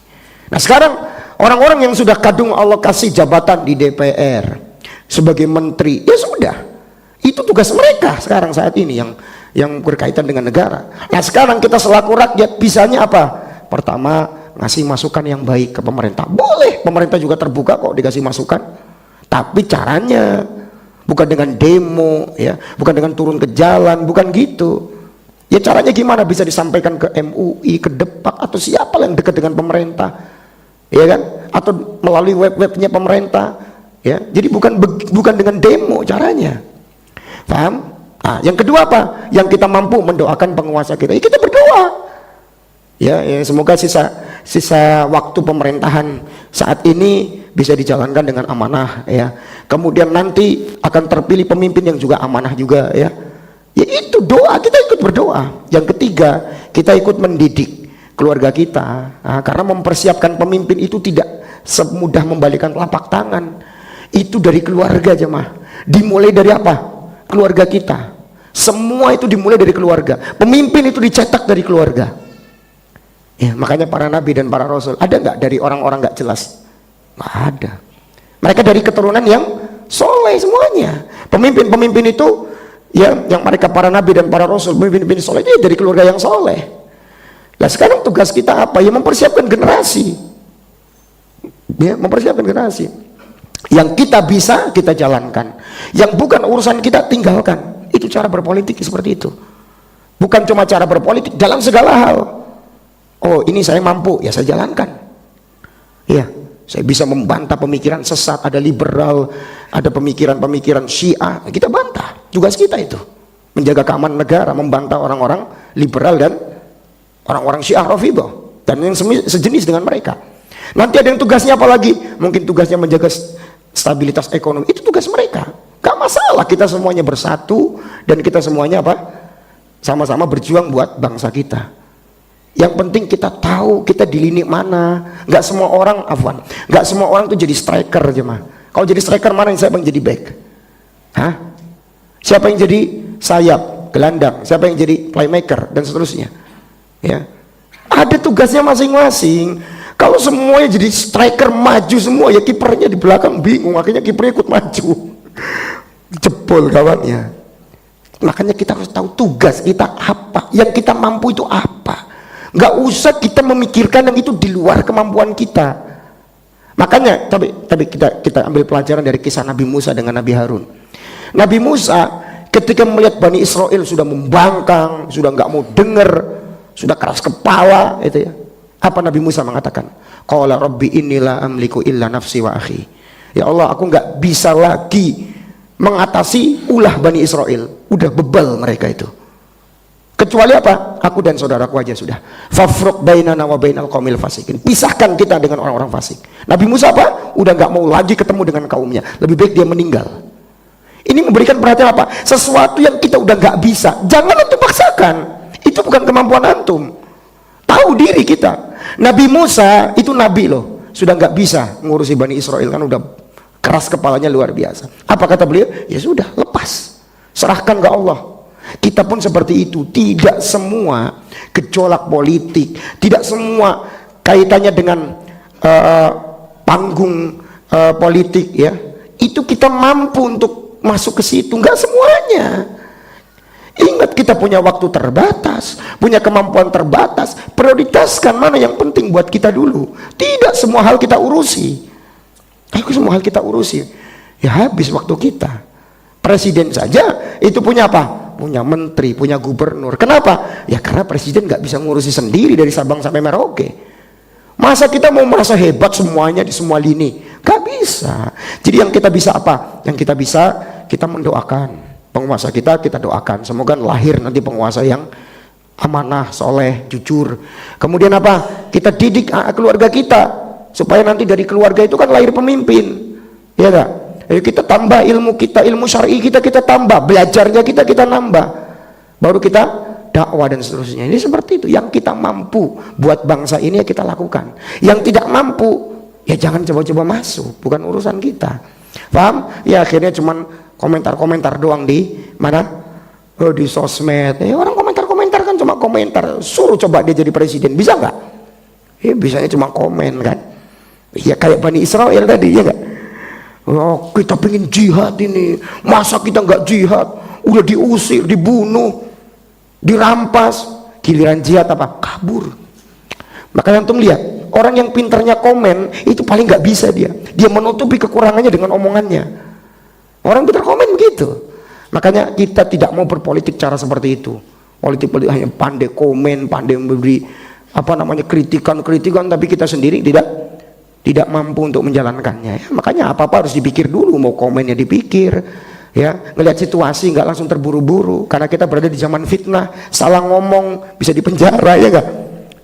Nah sekarang orang-orang yang sudah kadung Allah kasih jabatan di DPR sebagai menteri, ya sudah, itu tugas mereka sekarang saat ini yang berkaitan dengan negara. Nah sekarang kita selaku rakyat bisanya apa? Pertama, ngasih masukan yang baik ke pemerintah. Boleh, pemerintah juga terbuka kok dikasih masukan, tapi caranya bukan dengan demo, ya, bukan dengan turun ke jalan, bukan gitu. Ya caranya gimana? Bisa disampaikan ke MUI, ke Depak, atau siapa yang dekat dengan pemerintah, ya kan? Atau melalui web-webnya pemerintah, ya. Jadi bukan dengan demo caranya, paham? Nah, yang kedua apa? Yang kita mampu mendoakan penguasa kita, ya kita berdoa, ya semoga sisa waktu pemerintahan saat ini bisa dijalankan dengan amanah, ya. Kemudian nanti akan terpilih pemimpin yang juga amanah juga, ya. Ya itu doa, kita ikut berdoa. Yang ketiga, kita ikut mendidik keluarga kita, karena mempersiapkan pemimpin itu tidak semudah membalikan telapak tangan. Itu dari keluarga jemaah. Dimulai dari apa? Keluarga kita. Semua itu dimulai dari keluarga. Pemimpin itu dicetak dari keluarga. Ya, makanya para nabi dan para rasul, ada nggak dari orang-orang nggak jelas? Nggak ada. Mereka dari keturunan yang soleh semuanya. Pemimpin-pemimpin itu, ya, yang mereka para nabi dan para rasul, pemimpin-pemimpin soleh itu dari keluarga yang soleh. Nah sekarang tugas kita apa? Ya mempersiapkan generasi. Ya, mempersiapkan generasi. Yang kita bisa kita jalankan, yang bukan urusan kita tinggalkan. Itu cara berpolitik seperti itu. Bukan cuma cara berpolitik, dalam segala hal. Oh, ini saya mampu, ya saya jalankan. Ya, saya bisa membantah pemikiran sesat, ada liberal, ada pemikiran-pemikiran Syiah, kita bantah. Tugas kita itu menjaga keamanan negara, membantah orang-orang liberal dan orang-orang Syiah Rafidhah dan yang sejenis dengan mereka. Nanti ada yang tugasnya apa lagi? Mungkin tugasnya menjaga stabilitas ekonomi. Itu tugas mereka. Gak masalah, kita semuanya bersatu dan kita semuanya apa? Sama-sama berjuang buat bangsa kita. Yang penting kita tahu kita di lini mana. Gak semua orang, gak semua orang tuh jadi striker aja mah. Kalau jadi striker, mana yang siapa yang jadi back? Hah? Siapa yang jadi sayap, gelandang? Siapa yang jadi playmaker dan seterusnya? Ya, ada tugasnya masing-masing. Kalau semuanya jadi striker maju semua, ya kipernya di belakang bingung, akhirnya kipernya ikut maju, jebol kawannya. Makanya kita harus tahu tugas kita apa, yang kita mampu itu apa. Nggak usah kita memikirkan yang itu di luar kemampuan kita. Makanya tapi kita ambil pelajaran dari kisah Nabi Musa dengan Nabi Harun. Nabi Musa ketika melihat Bani Israel sudah membangkang, sudah nggak mau dengar, sudah keras kepala, itu ya. Apa Nabi Musa mengatakan? Qala rabbi inni la amliku illa nafsi wa akhi. Ya Allah, aku nggak bisa lagi mengatasi ulah Bani Israel. Udah bebal mereka itu. Kecuali apa? Aku dan saudaraku aja sudah. Fafruq bainana wa bainal qaumil fasikin. Pisahkan kita dengan orang-orang fasik. Nabi Musa apa? Udah nggak mau lagi ketemu dengan kaumnya. Lebih baik dia meninggal. Ini memberikan perhatian apa? Sesuatu yang kita udah nggak bisa, jangan antum paksakan. Itu bukan kemampuan antum. Tahu diri kita. Nabi Musa itu nabi loh, sudah nggak bisa ngurusi Bani Israel, kan udah keras kepalanya luar biasa. Apa kata beliau? Ya sudah, lepas, serahkan ke Allah. Kita pun seperti itu. Tidak semua gejolak politik, tidak semua kaitannya dengan panggung politik ya, itu kita mampu untuk masuk ke situ. Nggak semuanya. Ingat, kita punya waktu terbatas, punya kemampuan terbatas. Prioritaskan mana yang penting buat kita dulu. Tidak semua hal kita urusi. Semua hal kita urusi, ya habis waktu kita. Presiden saja itu punya apa? Punya menteri, punya gubernur. Kenapa? Ya karena presiden nggak bisa ngurusi sendiri dari Sabang sampai Merauke. Masa kita mau merasa hebat semuanya di semua lini? Gak bisa. Jadi yang kita bisa apa? Yang kita bisa, kita mendoakan penguasa kita doakan. Semoga lahir nanti penguasa yang amanah, soleh, jujur. Kemudian apa? Kita didik keluarga kita supaya nanti dari keluarga itu kan lahir pemimpin. Ya enggak? Ayo kita tambah ilmu kita, ilmu syar'i kita tambah, belajarnya kita nambah. Baru kita dakwah dan seterusnya. Ini seperti itu. Yang kita mampu buat bangsa ini ya kita lakukan. Yang tidak mampu ya jangan coba-coba masuk, bukan urusan kita. Paham? Ya akhirnya cuman komentar-komentar doang di mana? Oh, di sosmed. Ya orang komentar-komentar kan cuma komentar. Suruh coba dia jadi presiden, bisa nggak? Ya bisanya cuma komen kan. Ya kayak Bani Israel tadi, ya nggak? Oh, kita pengen jihad ini, masa kita nggak jihad? Udah diusir, dibunuh, dirampas, giliran jihad apa? Kabur. Makanya antum lihat, orang yang pinternya komen itu paling nggak bisa dia menutupi kekurangannya dengan omongannya. Orang pintar komen begitu. Makanya kita tidak mau berpolitik cara seperti itu. Politik hanya pandai komen, pandai memberi kritikan, tapi kita sendiri tidak mampu untuk menjalankannya. Ya, makanya apa-apa harus dipikir dulu, mau komennya dipikir. Ya, ngelihat situasi, nggak langsung terburu-buru. Karena kita berada di zaman fitnah, salah ngomong bisa dipenjara, ya nggak?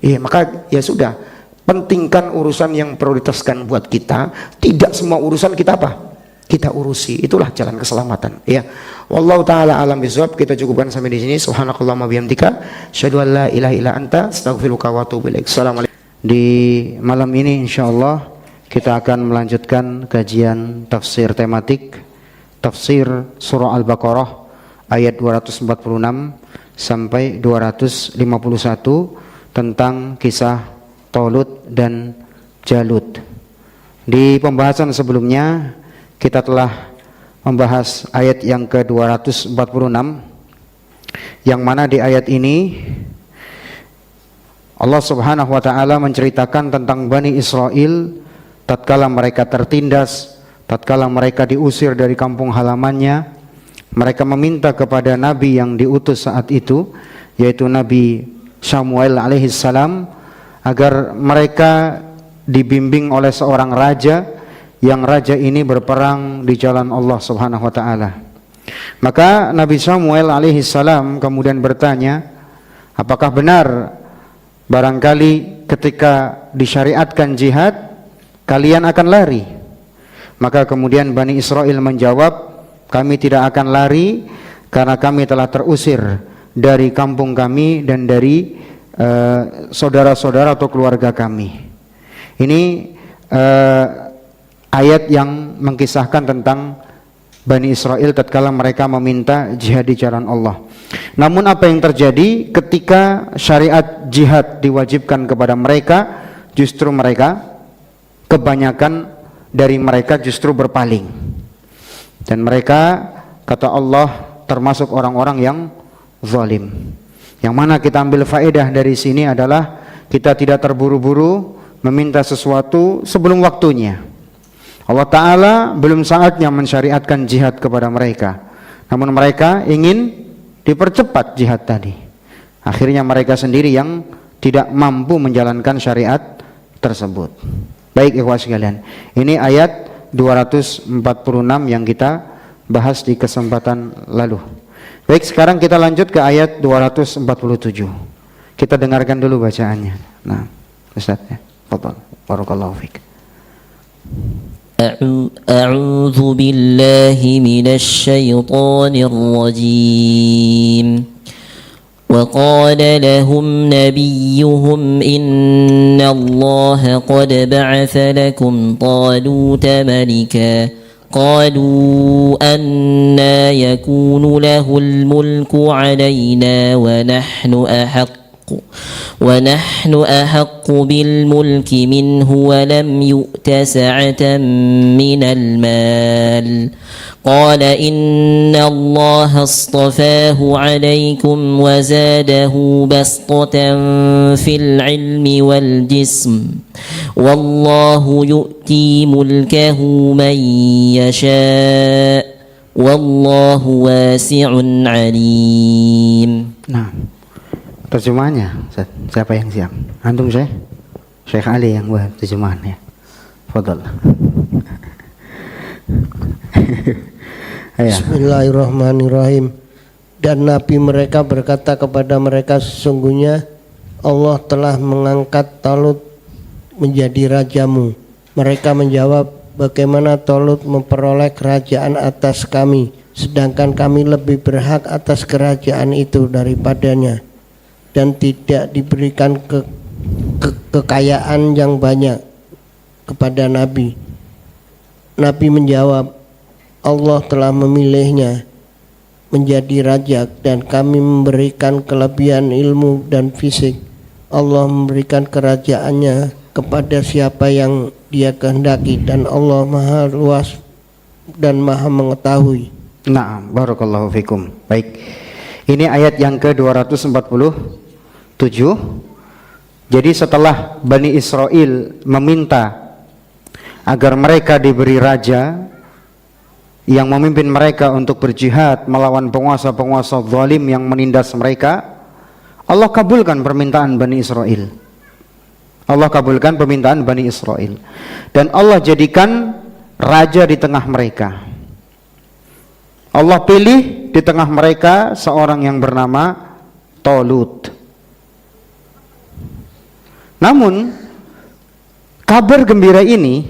Iya, maka ya sudah. Pentingkan urusan yang prioritaskan buat kita. Tidak semua urusan kita apa? Kita urusi. Itulah jalan keselamatan, ya. Wallahu taala alam bisawab. Kita cukupkan sampai di sini. Subhanakallahumma bihamdika asyhadu an la ilaha illa anta astaghfiruka wa atubu ilaik. Assalamualaikum. Di malam ini insyaallah kita akan melanjutkan kajian tafsir tematik tafsir surah Al-Baqarah ayat 246 sampai 251 tentang kisah Talut dan Jalut. Di pembahasan sebelumnya kita telah membahas ayat yang ke-246 yang mana di ayat ini Allah Subhanahu wa taala menceritakan tentang Bani Israel tatkala mereka tertindas, tatkala mereka diusir dari kampung halamannya, mereka meminta kepada nabi yang diutus saat itu yaitu Nabi Samuel alaihissalam, agar mereka dibimbing oleh seorang raja, yang raja ini berperang di jalan Allah Subhanahu wa taala. Maka Nabi Samuel alaihissalam kemudian bertanya, apakah benar barangkali ketika disyariatkan jihad kalian akan lari? Maka kemudian Bani Israel menjawab, kami tidak akan lari karena kami telah terusir dari kampung kami dan dari saudara-saudara atau keluarga kami. Ini ayat yang mengkisahkan tentang Bani Israel tatkala mereka meminta jihad di jalan Allah. Namun apa yang terjadi ketika syariat jihad diwajibkan kepada mereka, justru mereka, kebanyakan dari mereka justru berpaling. Dan mereka, kata Allah, termasuk orang-orang yang zalim. Yang mana kita ambil faedah dari sini adalah kita tidak terburu-buru meminta sesuatu sebelum waktunya. Allah Ta'ala belum saatnya mensyariatkan jihad kepada mereka, namun mereka ingin dipercepat jihad tadi. Akhirnya mereka sendiri yang tidak mampu menjalankan syariat tersebut. Baik ikhwah sekalian, ini ayat 246 yang kita bahas di kesempatan lalu. Baik, sekarang kita lanjut ke ayat 247. Kita dengarkan dulu bacaannya. Nah, Ustaz ya, fadhal. Barakallahu fiik. A'udzu billahi minasy syaithanir rajim. وقال لهم نبيهم إن الله قد بعث لكم طالوت ملكا قالوا أنى يكون له الملك علينا ونحن أحق بالملك منه ولم يؤت سعة من المال قال إن الله اصطفاه عليكم وزاده بسطة في العلم والجسم والله يؤتي ملكه من يشاء والله واسع عليم. Nah, terjemahannya siapa yang siap? Antum Syekh Ali yang buat terjemahannya. Fadhal. Bismillahirrahmanirrahim. Dan Nabi mereka berkata kepada mereka, sesungguhnya Allah telah mengangkat Talut menjadi rajamu. Mereka menjawab, bagaimana Talut memperoleh kerajaan atas kami, sedangkan kami lebih berhak atas kerajaan itu daripadanya, dan tidak diberikan kekayaan yang banyak kepada Nabi. Nabi menjawab, Allah telah memilihnya menjadi raja dan kami memberikan kelebihan ilmu dan fisik. Allah memberikan kerajaannya kepada siapa yang Dia kehendaki dan Allah Maha luas dan Maha mengetahui. Nah, barakallahu fikum. Baik. Ini ayat yang ke-247. Jadi setelah Bani Israel meminta agar mereka diberi raja yang memimpin mereka untuk berjihad melawan penguasa-penguasa zalim yang menindas mereka, Allah kabulkan permintaan Bani Israel. Allah kabulkan permintaan Bani Israel dan Allah jadikan raja di tengah mereka. Allah pilih di tengah mereka seorang yang bernama Talut. Namun kabar gembira ini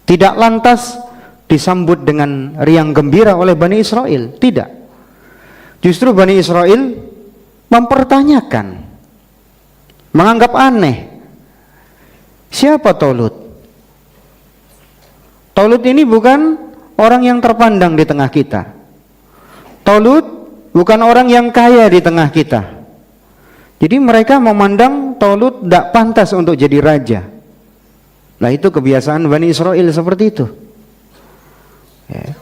tidak lantas disambut dengan riang gembira oleh Bani Israel. Tidak. Justru Bani Israel mempertanyakan, menganggap aneh, siapa Talut? Talut ini bukan orang yang terpandang di tengah kita. Talut bukan orang yang kaya di tengah kita. Jadi mereka memandang Talut tidak pantas untuk jadi raja. Nah, itu kebiasaan Bani Israel seperti itu. Ya.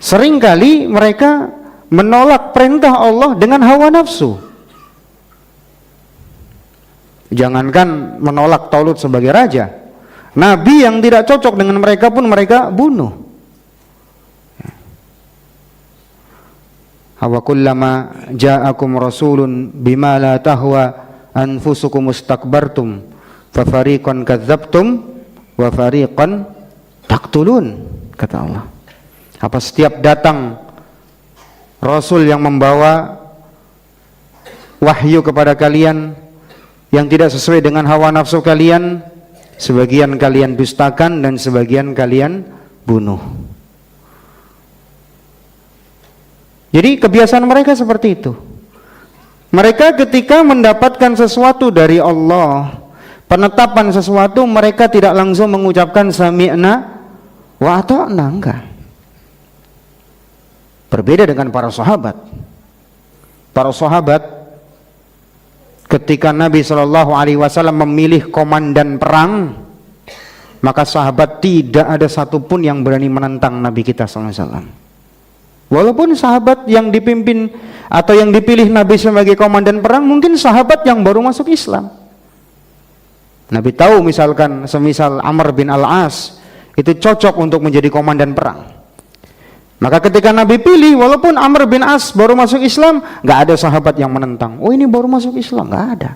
Seringkali mereka menolak perintah Allah dengan hawa nafsu. Jangankan menolak Talut sebagai raja, nabi yang tidak cocok dengan mereka pun mereka bunuh. Wa kullama ja'akum rasulun bima la tahwa anfusukum istakbartum fa fariqan kadzabtum wa fariqan taqtulun, kata Allah. Apa setiap datang rasul yang membawa wahyu kepada kalian yang tidak sesuai dengan hawa nafsu kalian, sebagian kalian dustakan dan sebagian kalian bunuh. Jadi kebiasaan mereka seperti itu. Mereka ketika mendapatkan sesuatu dari Allah, penetapan sesuatu, mereka tidak langsung mengucapkan sami'na wa ata'na, enggak. Berbeda dengan para sahabat. Para sahabat ketika Nabi SAW memilih komandan perang, maka sahabat tidak ada satupun yang berani menentang Nabi kita SAW. Walaupun sahabat yang dipimpin atau yang dipilih Nabi sebagai komandan perang mungkin sahabat yang baru masuk Islam. Nabi tahu misalkan semisal Amr bin Al-As itu cocok untuk menjadi komandan perang. Maka ketika Nabi pilih, walaupun Amr bin As baru masuk Islam, nggak ada sahabat yang menentang. Oh, ini baru masuk Islam, nggak ada.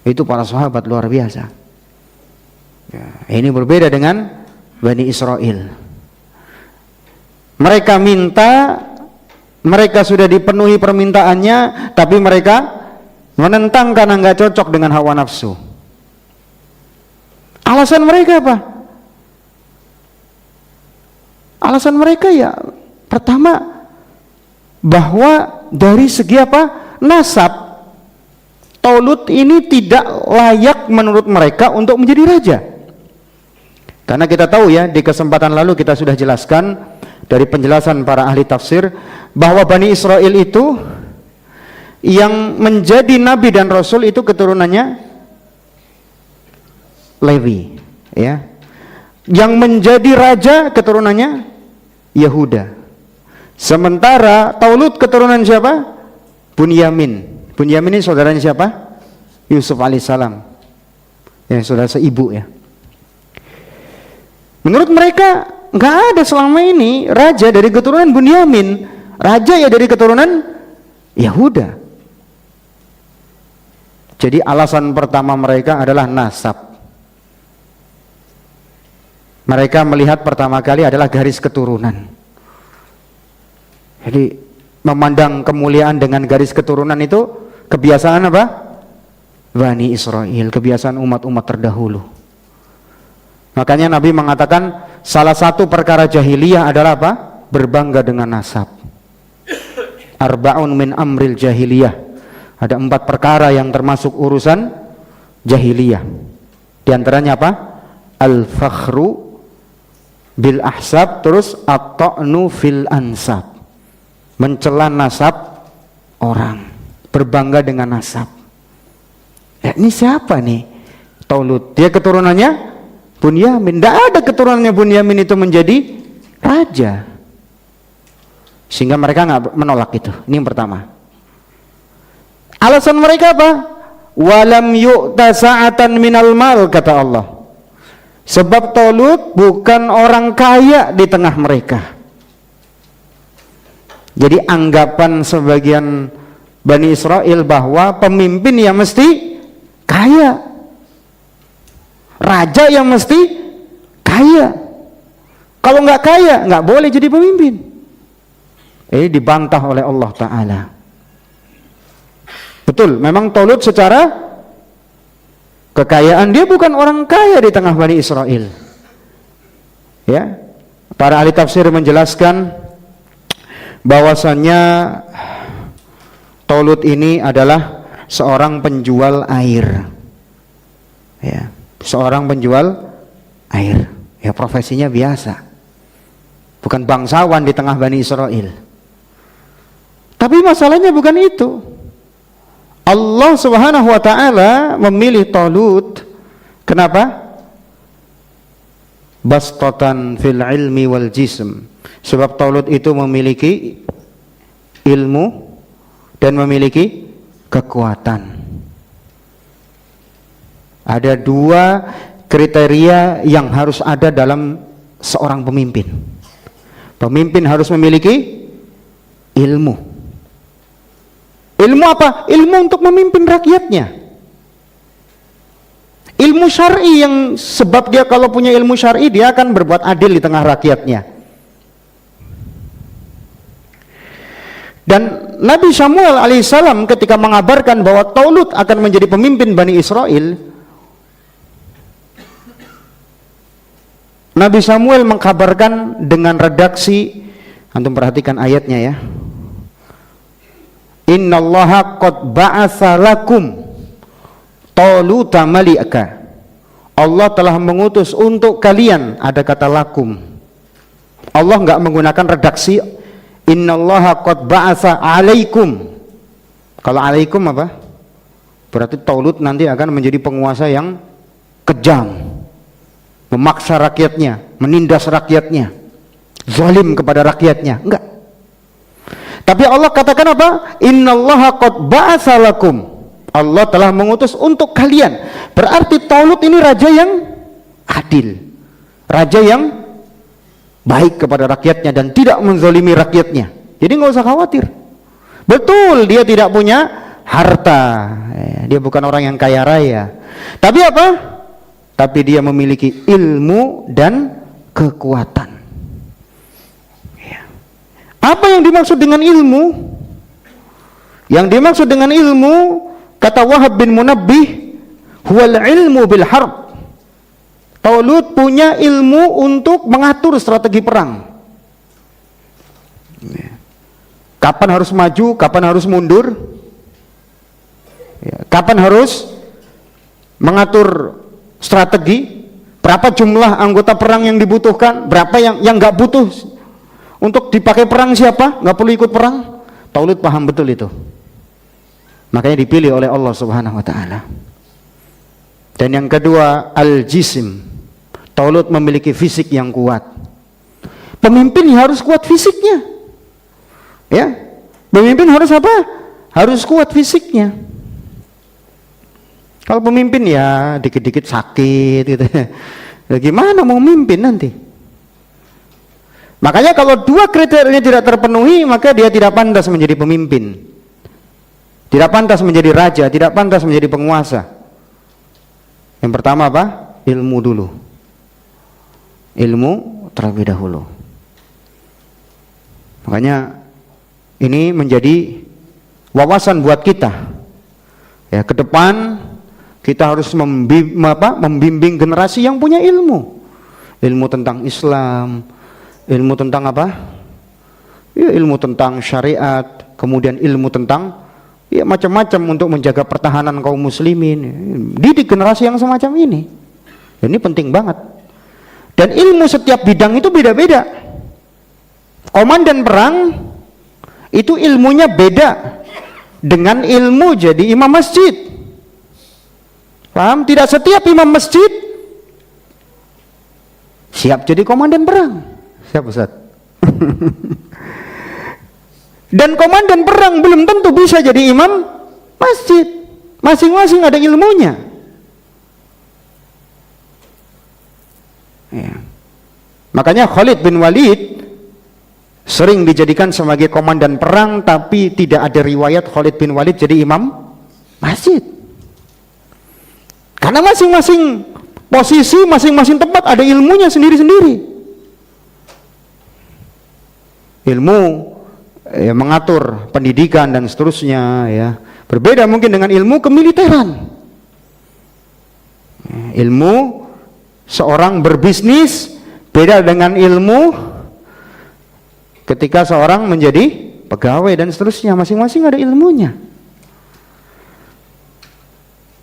Itu para sahabat luar biasa. Ya, ini berbeda dengan Bani Israel. Mereka minta, mereka sudah dipenuhi permintaannya, tapi mereka menentang karena nggak cocok dengan hawa nafsu. Alasan mereka apa? Alasan mereka ya pertama bahwa dari segi apa? Nasab, Talut ini tidak layak menurut mereka untuk menjadi raja. Karena kita tahu ya, di kesempatan lalu kita sudah jelaskan dari penjelasan para ahli tafsir bahwa Bani Israel itu yang menjadi nabi dan rasul itu keturunannya Lewi, ya. Yang menjadi raja keturunannya Yehuda. Sementara Talut keturunan siapa? Bunyamin. Bunyamin ini saudaranya siapa? Yusuf alaihissalam. Ya, saudara seibu ya. Menurut mereka nggak ada selama ini raja dari keturunan Bunyamin. Raja ya dari keturunan Yehuda. Jadi alasan pertama mereka adalah nasab. Mereka melihat pertama kali adalah garis keturunan. Jadi memandang kemuliaan dengan garis keturunan itu kebiasaan apa? Bani Israel, kebiasaan umat-umat terdahulu. Makanya Nabi mengatakan salah satu perkara jahiliyah adalah apa? Berbangga dengan nasab. Arba'un min amril jahiliyah. Ada 4 perkara yang termasuk urusan jahiliyah. Di antaranya apa? Al-fakhru bil ahsab, terus at-ta'nu fil ansab. Mencela nasab orang, berbangga dengan nasab. Ya, ini siapa nih? Talut. Dia keturunannya Bunyamin. Tidak ada keturunannya Bunyamin itu menjadi raja. Sehingga mereka nggak menolak itu. Ini yang pertama. Alasan mereka apa? Walam yu'ta sa'atan minal mal, kata Allah. Sebab Talut bukan orang kaya di tengah mereka. Jadi anggapan sebagian Bani Israel bahwa pemimpin yang mesti kaya, raja yang mesti kaya. Kalau nggak kaya nggak boleh jadi pemimpin. Ini dibantah oleh Allah Ta'ala. Betul, memang Talut secara kekayaan dia bukan orang kaya di tengah Bani Israel. Ya, para ahli tafsir menjelaskan bahwasannya Talut ini adalah seorang penjual air. Ya, seorang penjual air. Ya, profesinya biasa. Bukan bangsawan di tengah Bani Israel. Tapi masalahnya bukan itu. Allah Subhanahu wa taala memilih Talut. Kenapa? Bastatan fil ilmi wal jism. Sebab Talut itu memiliki ilmu dan memiliki kekuatan. Ada 2 kriteria yang harus ada dalam seorang pemimpin. Pemimpin harus memiliki ilmu. Ilmu apa? Ilmu untuk memimpin rakyatnya. Ilmu syar'i yang sebab dia kalau punya ilmu syar'i dia akan berbuat adil di tengah rakyatnya. Dan Nabi Samuel alaihissalam ketika mengabarkan bahwa Taulut akan menjadi pemimpin Bani Israel, Nabi Samuel mengkabarkan dengan redaksi, antum perhatikan ayatnya ya. Innallaha qad ba'atsa lakum Taluta malika. Allah telah mengutus untuk kalian, ada kata lakum. Allah enggak menggunakan redaksi innallaha qad ba'atsa alaikum. Kalau alaikum apa? Berarti Talut nanti akan menjadi penguasa yang kejam, memaksa rakyatnya, menindas rakyatnya, zalim kepada rakyatnya. Enggak. Tapi Allah katakan apa? Innallaha qad ba'atsa lakum. Allah telah mengutus untuk kalian. Berarti Talut ini raja yang adil, raja yang baik kepada rakyatnya dan tidak menzalimi rakyatnya. Jadi nggak usah khawatir. Betul dia tidak punya harta, dia bukan orang yang kaya raya. Tapi apa? Tapi dia memiliki ilmu dan kekuatan. Apa yang dimaksud dengan ilmu? Yang dimaksud dengan ilmu, kata Wahab bin Munabbih, huwal ilmu bil harb. Talut punya ilmu untuk mengatur strategi perang. Kapan harus maju, kapan harus mundur, kapan harus mengatur strategi, berapa jumlah anggota perang yang dibutuhkan, berapa yang nggak butuh untuk dipakai perang, siapa nggak perlu ikut perang. Talut paham betul itu. Makanya dipilih oleh Allah Subhanahu wa taala. Dan yang kedua, al-jisim. Talut memiliki fisik yang kuat. Pemimpin harus kuat fisiknya. Ya. Pemimpin harus apa? Harus kuat fisiknya. Kalau pemimpin ya dikit-dikit sakit gitu. Ya, gimana mau memimpin nanti? Makanya kalau dua kriterianya tidak terpenuhi, maka dia tidak pantas menjadi pemimpin. Tidak pantas menjadi raja, tidak pantas menjadi penguasa. Yang pertama apa? Ilmu dulu. Ilmu terlebih dahulu. Makanya ini menjadi wawasan buat kita. Ya, ke depan kita harus membimbing generasi yang punya ilmu. Ilmu tentang Islam, ilmu tentang apa? Ya, ilmu tentang syariat, kemudian ilmu tentang ya macam-macam untuk menjaga pertahanan kaum muslimin. Didik generasi yang semacam ini. Ini penting banget. Dan ilmu setiap bidang itu beda-beda. Komandan perang itu ilmunya beda dengan ilmu jadi imam masjid. Paham? Tidak setiap imam masjid siap jadi komandan perang. Siap Ustaz? Dan komandan perang belum tentu bisa jadi imam masjid. Masing-masing ada ilmunya. Ya. Makanya Khalid bin Walid sering dijadikan sebagai komandan perang, tapi tidak ada riwayat Khalid bin Walid jadi imam masjid. Karena masing-masing posisi, masing-masing tempat ada ilmunya sendiri-sendiri. Ilmu ya, mengatur pendidikan dan seterusnya ya. Berbeda mungkin dengan ilmu kemiliteran. Ilmu seorang berbisnis beda dengan ilmu ketika seorang menjadi pegawai dan seterusnya. Masing-masing ada ilmunya.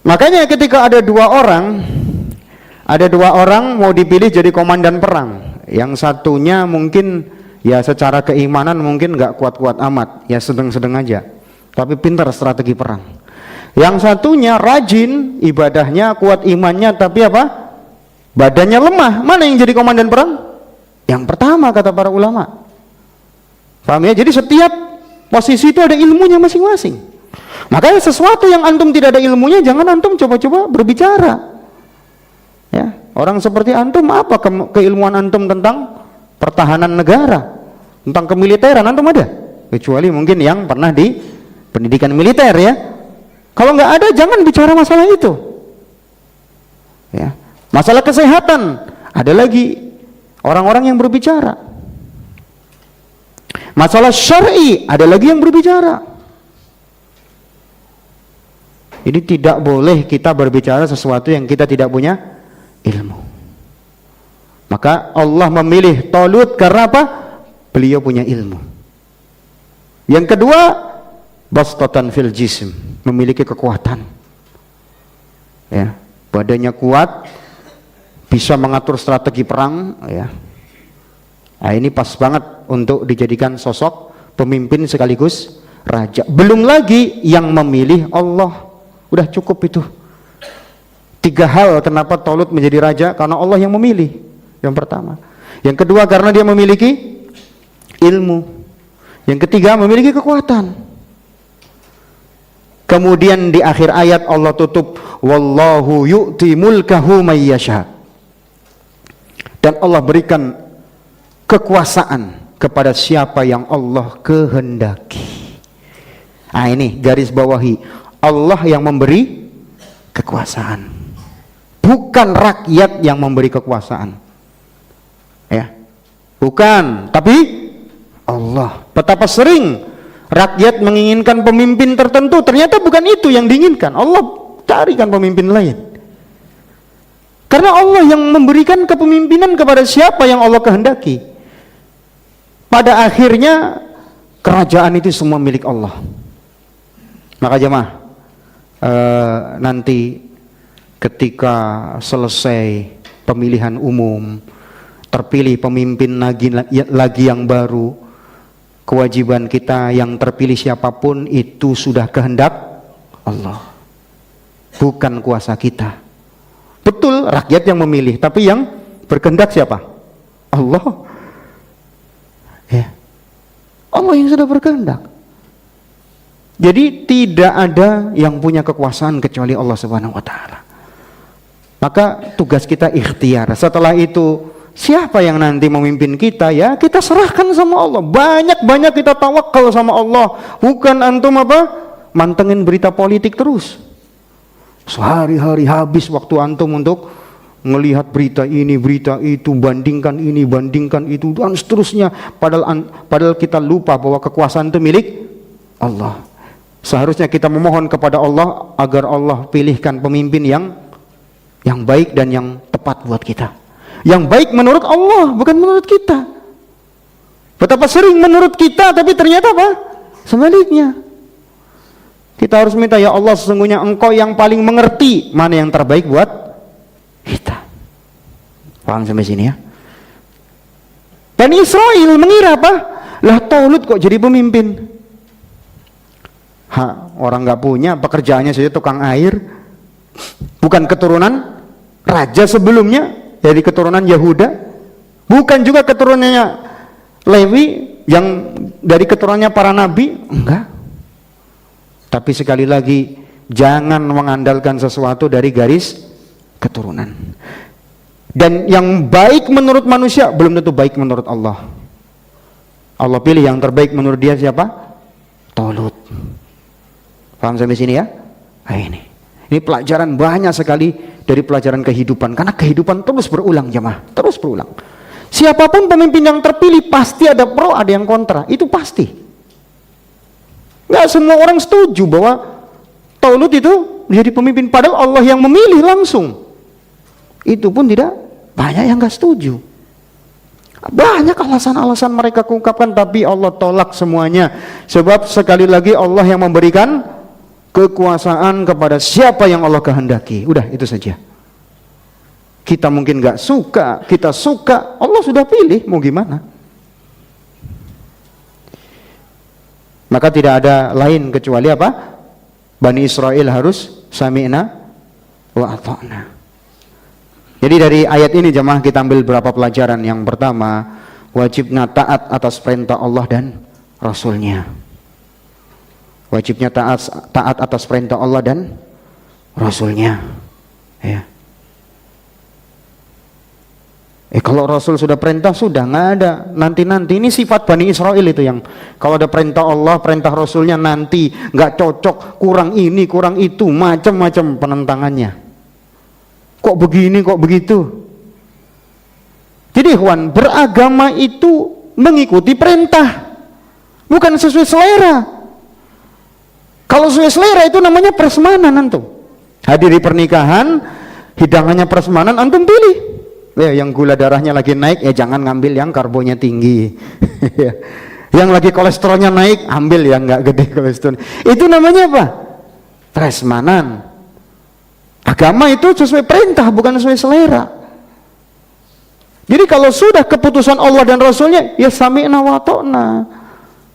Makanya ketika ada dua orang mau dipilih jadi komandan perang, yang satunya mungkin ya secara keimanan mungkin nggak kuat-kuat amat, ya sedang-sedang aja, tapi pintar strategi perang. Yang satunya rajin ibadahnya, kuat imannya, tapi apa? Badannya lemah. Mana yang jadi komandan perang? Yang pertama kata para ulama. Paham ya? Jadi setiap posisi itu ada ilmunya masing-masing. Makanya sesuatu yang antum tidak ada ilmunya jangan antum coba-coba berbicara. Ya, orang seperti antum apa keilmuan antum tentang pertahanan negara, tentang kemiliteran antum ada? Kecuali mungkin yang pernah di pendidikan militer ya. Kalau nggak ada jangan bicara masalah itu. Ya. Masalah kesehatan ada lagi orang-orang yang berbicara. Masalah syar'i ada lagi yang berbicara. Ini tidak boleh kita berbicara sesuatu yang kita tidak punya ilmu. Maka Allah memilih Talut karena apa? Beliau punya ilmu. Yang kedua, bastatan fil jism, memiliki kekuatan. Ya, badannya kuat, bisa mengatur strategi perang, ya. Nah, ini pas banget untuk dijadikan sosok pemimpin sekaligus raja. Belum lagi yang memilih Allah. Udah cukup itu. 3 hal kenapa Talut menjadi raja, karena Allah yang memilih. Yang pertama. Yang kedua, karena dia memiliki ilmu. Yang ketiga, memiliki kekuatan. Kemudian di akhir ayat Allah tutup, wallahu yu'ti mulkahu may yasha. Dan Allah berikan kekuasaan kepada siapa yang Allah kehendaki. Nah, ini garis bawahi, Allah yang memberi kekuasaan, bukan rakyat yang memberi kekuasaan. Ya, bukan, tapi Allah. Betapa sering rakyat menginginkan pemimpin tertentu, ternyata bukan itu yang diinginkan. Allah carikan pemimpin lain. Karena Allah yang memberikan kepemimpinan kepada siapa yang Allah kehendaki. Pada akhirnya kerajaan itu semua milik Allah. Maka jemaah, nanti ketika selesai pemilihan umum, terpilih pemimpin lagi yang baru, kewajiban kita yang terpilih siapapun itu sudah kehendak Allah, bukan kuasa kita. Betul, rakyat yang memilih, tapi yang berkehendak siapa? Allah. Ya, Allah yang sudah berkehendak. Jadi tidak ada yang punya kekuasaan kecuali Allah Subhanahu wa taala. Maka tugas kita ikhtiar. Setelah itu siapa yang nanti memimpin kita, ya kita serahkan sama Allah. Banyak-banyak kita tawakal sama Allah. Bukan antum mantengin berita politik terus. Sehari-hari habis waktu antum untuk melihat berita ini, berita itu, bandingkan ini, bandingkan itu, dan seterusnya. Padahal kita lupa bahwa kekuasaan itu milik Allah. Seharusnya kita memohon kepada Allah agar Allah pilihkan pemimpin yang baik dan yang tepat buat kita. Yang baik menurut Allah, bukan menurut kita. Betapa sering menurut kita, tapi ternyata apa? Sebaliknya. Kita harus minta, ya Allah, sesungguhnya Engkau yang paling mengerti mana yang terbaik buat kita. Paham sampai sini ya? Bani Israel mengira apa? Lah Talut kok jadi pemimpin? Orang nggak punya, pekerjaannya saja tukang air. Bukan keturunan raja sebelumnya dari keturunan Yahuda, bukan juga keturunannya Lewi yang dari keturunannya para nabi, enggak. Tapi sekali lagi, jangan mengandalkan sesuatu dari garis keturunan. Dan yang baik menurut manusia belum tentu baik menurut Allah. Allah pilih yang terbaik menurut dia siapa? Talut. Paham sampai sini ya? Nah, ini pelajaran banyak sekali dari pelajaran kehidupan, karena kehidupan terus berulang jemaah, terus berulang. Siapapun pemimpin yang terpilih pasti ada pro, ada yang kontra, itu pasti. Nggak semua orang setuju bahwa Talut itu menjadi pemimpin, padahal Allah yang memilih langsung. Itu pun tidak banyak yang nggak setuju. Banyak alasan-alasan mereka ungkapkan, tapi Allah tolak semuanya. Sebab sekali lagi Allah yang memberikan kekuasaan kepada siapa yang Allah kehendaki. Udah, itu saja. Kita mungkin nggak suka, kita suka, Allah sudah pilih, mau gimana? Maka tidak ada lain kecuali apa? Bani Israel harus sami'na wa ata'na. Jadi dari ayat ini jemaah kita ambil beberapa pelajaran. Yang pertama, wajibnya taat atas perintah Allah dan Rasulnya. Wajibnya taat atas perintah Allah dan Rasulnya. Ya. Kalau Rasul sudah perintah, sudah nggak ada nanti-nanti. Ini sifat Bani Israel itu, yang kalau ada perintah Allah, perintah Rasulnya nanti nggak cocok, kurang ini, kurang itu, macam-macam penentangannya. Kok begini, kok begitu? Jadi ikhwan, beragama itu mengikuti perintah, bukan sesuai selera. Kalau sesuai selera itu namanya prasmanan. Antum hadiri pernikahan, hidangannya prasmanan, antum pilih. Yang gula darahnya lagi naik, jangan ngambil yang karbonya tinggi. Yang lagi kolesterolnya naik, ambil yang nggak gede kolesterol. Itu namanya apa? Prasmanan. Agama itu sesuai perintah, bukan sesuai selera. Jadi kalau sudah keputusan Allah dan Rasulnya, ya sami'na wa ta'na.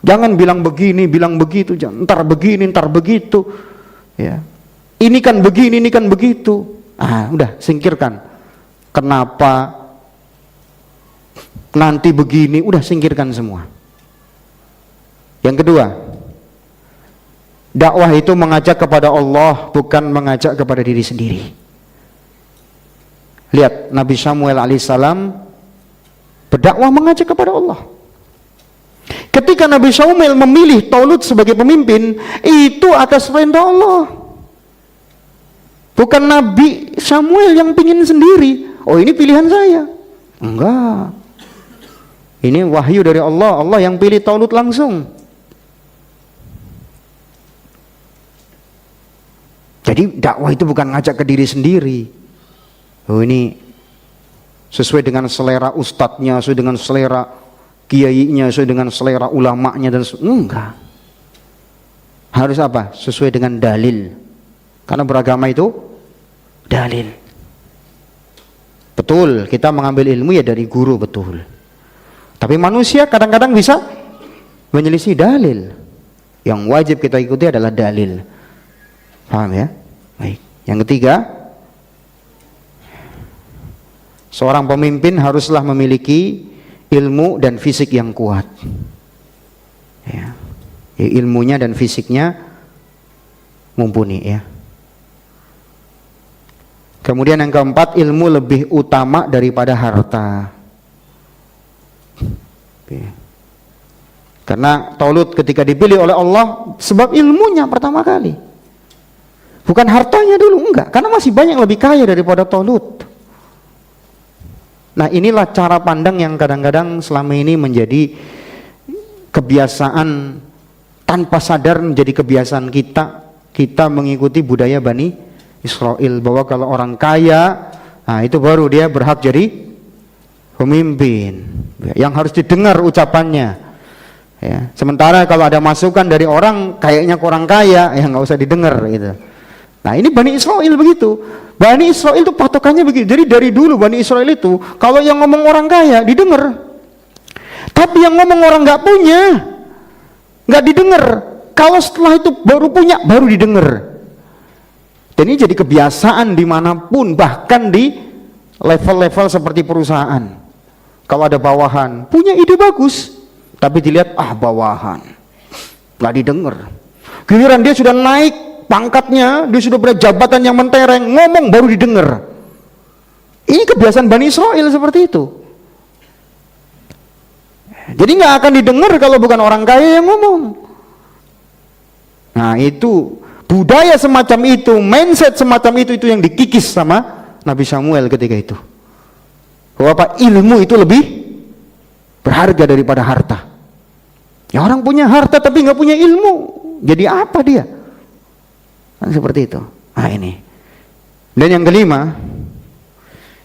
Jangan bilang begini, bilang begitu, jangan ntar begini, ntar begitu. Ya. Ini kan begini, ini kan begitu. Udah singkirkan. Kenapa nanti begini, udah singkirkan semua. Yang kedua, dakwah itu mengajak kepada Allah, bukan mengajak kepada diri sendiri. Lihat Nabi Samuel alaihissalam berdakwah mengajak kepada Allah. Ketika Nabi Samuel memilih Talut sebagai pemimpin, itu atas perintah Allah. Bukan Nabi Samuel yang pingin sendiri. Oh, ini pilihan saya. Enggak. Ini wahyu dari Allah. Allah yang pilih Talut langsung. Jadi dakwah itu bukan ngajak ke diri sendiri. Oh, ini sesuai dengan selera ustadznya, sesuai dengan selera kiainya, sesuai dengan selera ulamanya, dan enggak. Harus apa? Sesuai dengan dalil. Karena beragama itu dalil. Betul, kita mengambil ilmu ya dari guru, betul. Tapi manusia kadang-kadang bisa menyelisih dalil. Yang wajib kita ikuti adalah dalil. Paham ya? Baik. Yang ketiga, seorang pemimpin haruslah memiliki ilmu dan fisik yang kuat. Ya. Ilmunya dan fisiknya mumpuni ya. Kemudian yang keempat, ilmu lebih utama daripada harta. Karena Talut ketika dipilih oleh Allah sebab ilmunya pertama kali, bukan hartanya dulu, enggak. Karena masih banyak yang lebih kaya daripada Talut. Nah, inilah cara pandang yang kadang-kadang selama ini menjadi kebiasaan, tanpa sadar menjadi kebiasaan kita mengikuti budaya Bani Israel, bahwa kalau orang kaya, itu baru dia berhak jadi pemimpin, yang harus didengar ucapannya. Ya. Sementara kalau ada masukan dari orang kayaknya kurang kaya, ya nggak usah didengar gitu. Nah, ini Bani Israel begitu. Bani Israel itu patokannya begitu. Jadi dari dulu Bani Israel itu kalau yang ngomong orang kaya didengar, tapi yang ngomong orang nggak punya nggak didengar. Kalau setelah itu baru punya, baru didengar. Dan ini jadi kebiasaan dimanapun, bahkan di level-level seperti perusahaan. Kalau ada bawahan punya ide bagus, tapi dilihat bawahan, nggak didengar. Giliran dia sudah naik pangkatnya, dia sudah punya jabatan yang mentereng, ngomong baru didengar. Ini kebiasaan Bani Israel seperti itu. Jadi nggak akan didengar kalau bukan orang kaya yang ngomong. Nah, itu budaya semacam itu, mindset semacam itu yang dikikis sama Nabi Samuel ketika itu. Bahwa ilmu itu lebih berharga daripada harta. Ya, orang punya harta tapi nggak punya ilmu, jadi apa dia? Kan seperti itu. Nah, ini. Dan yang kelima,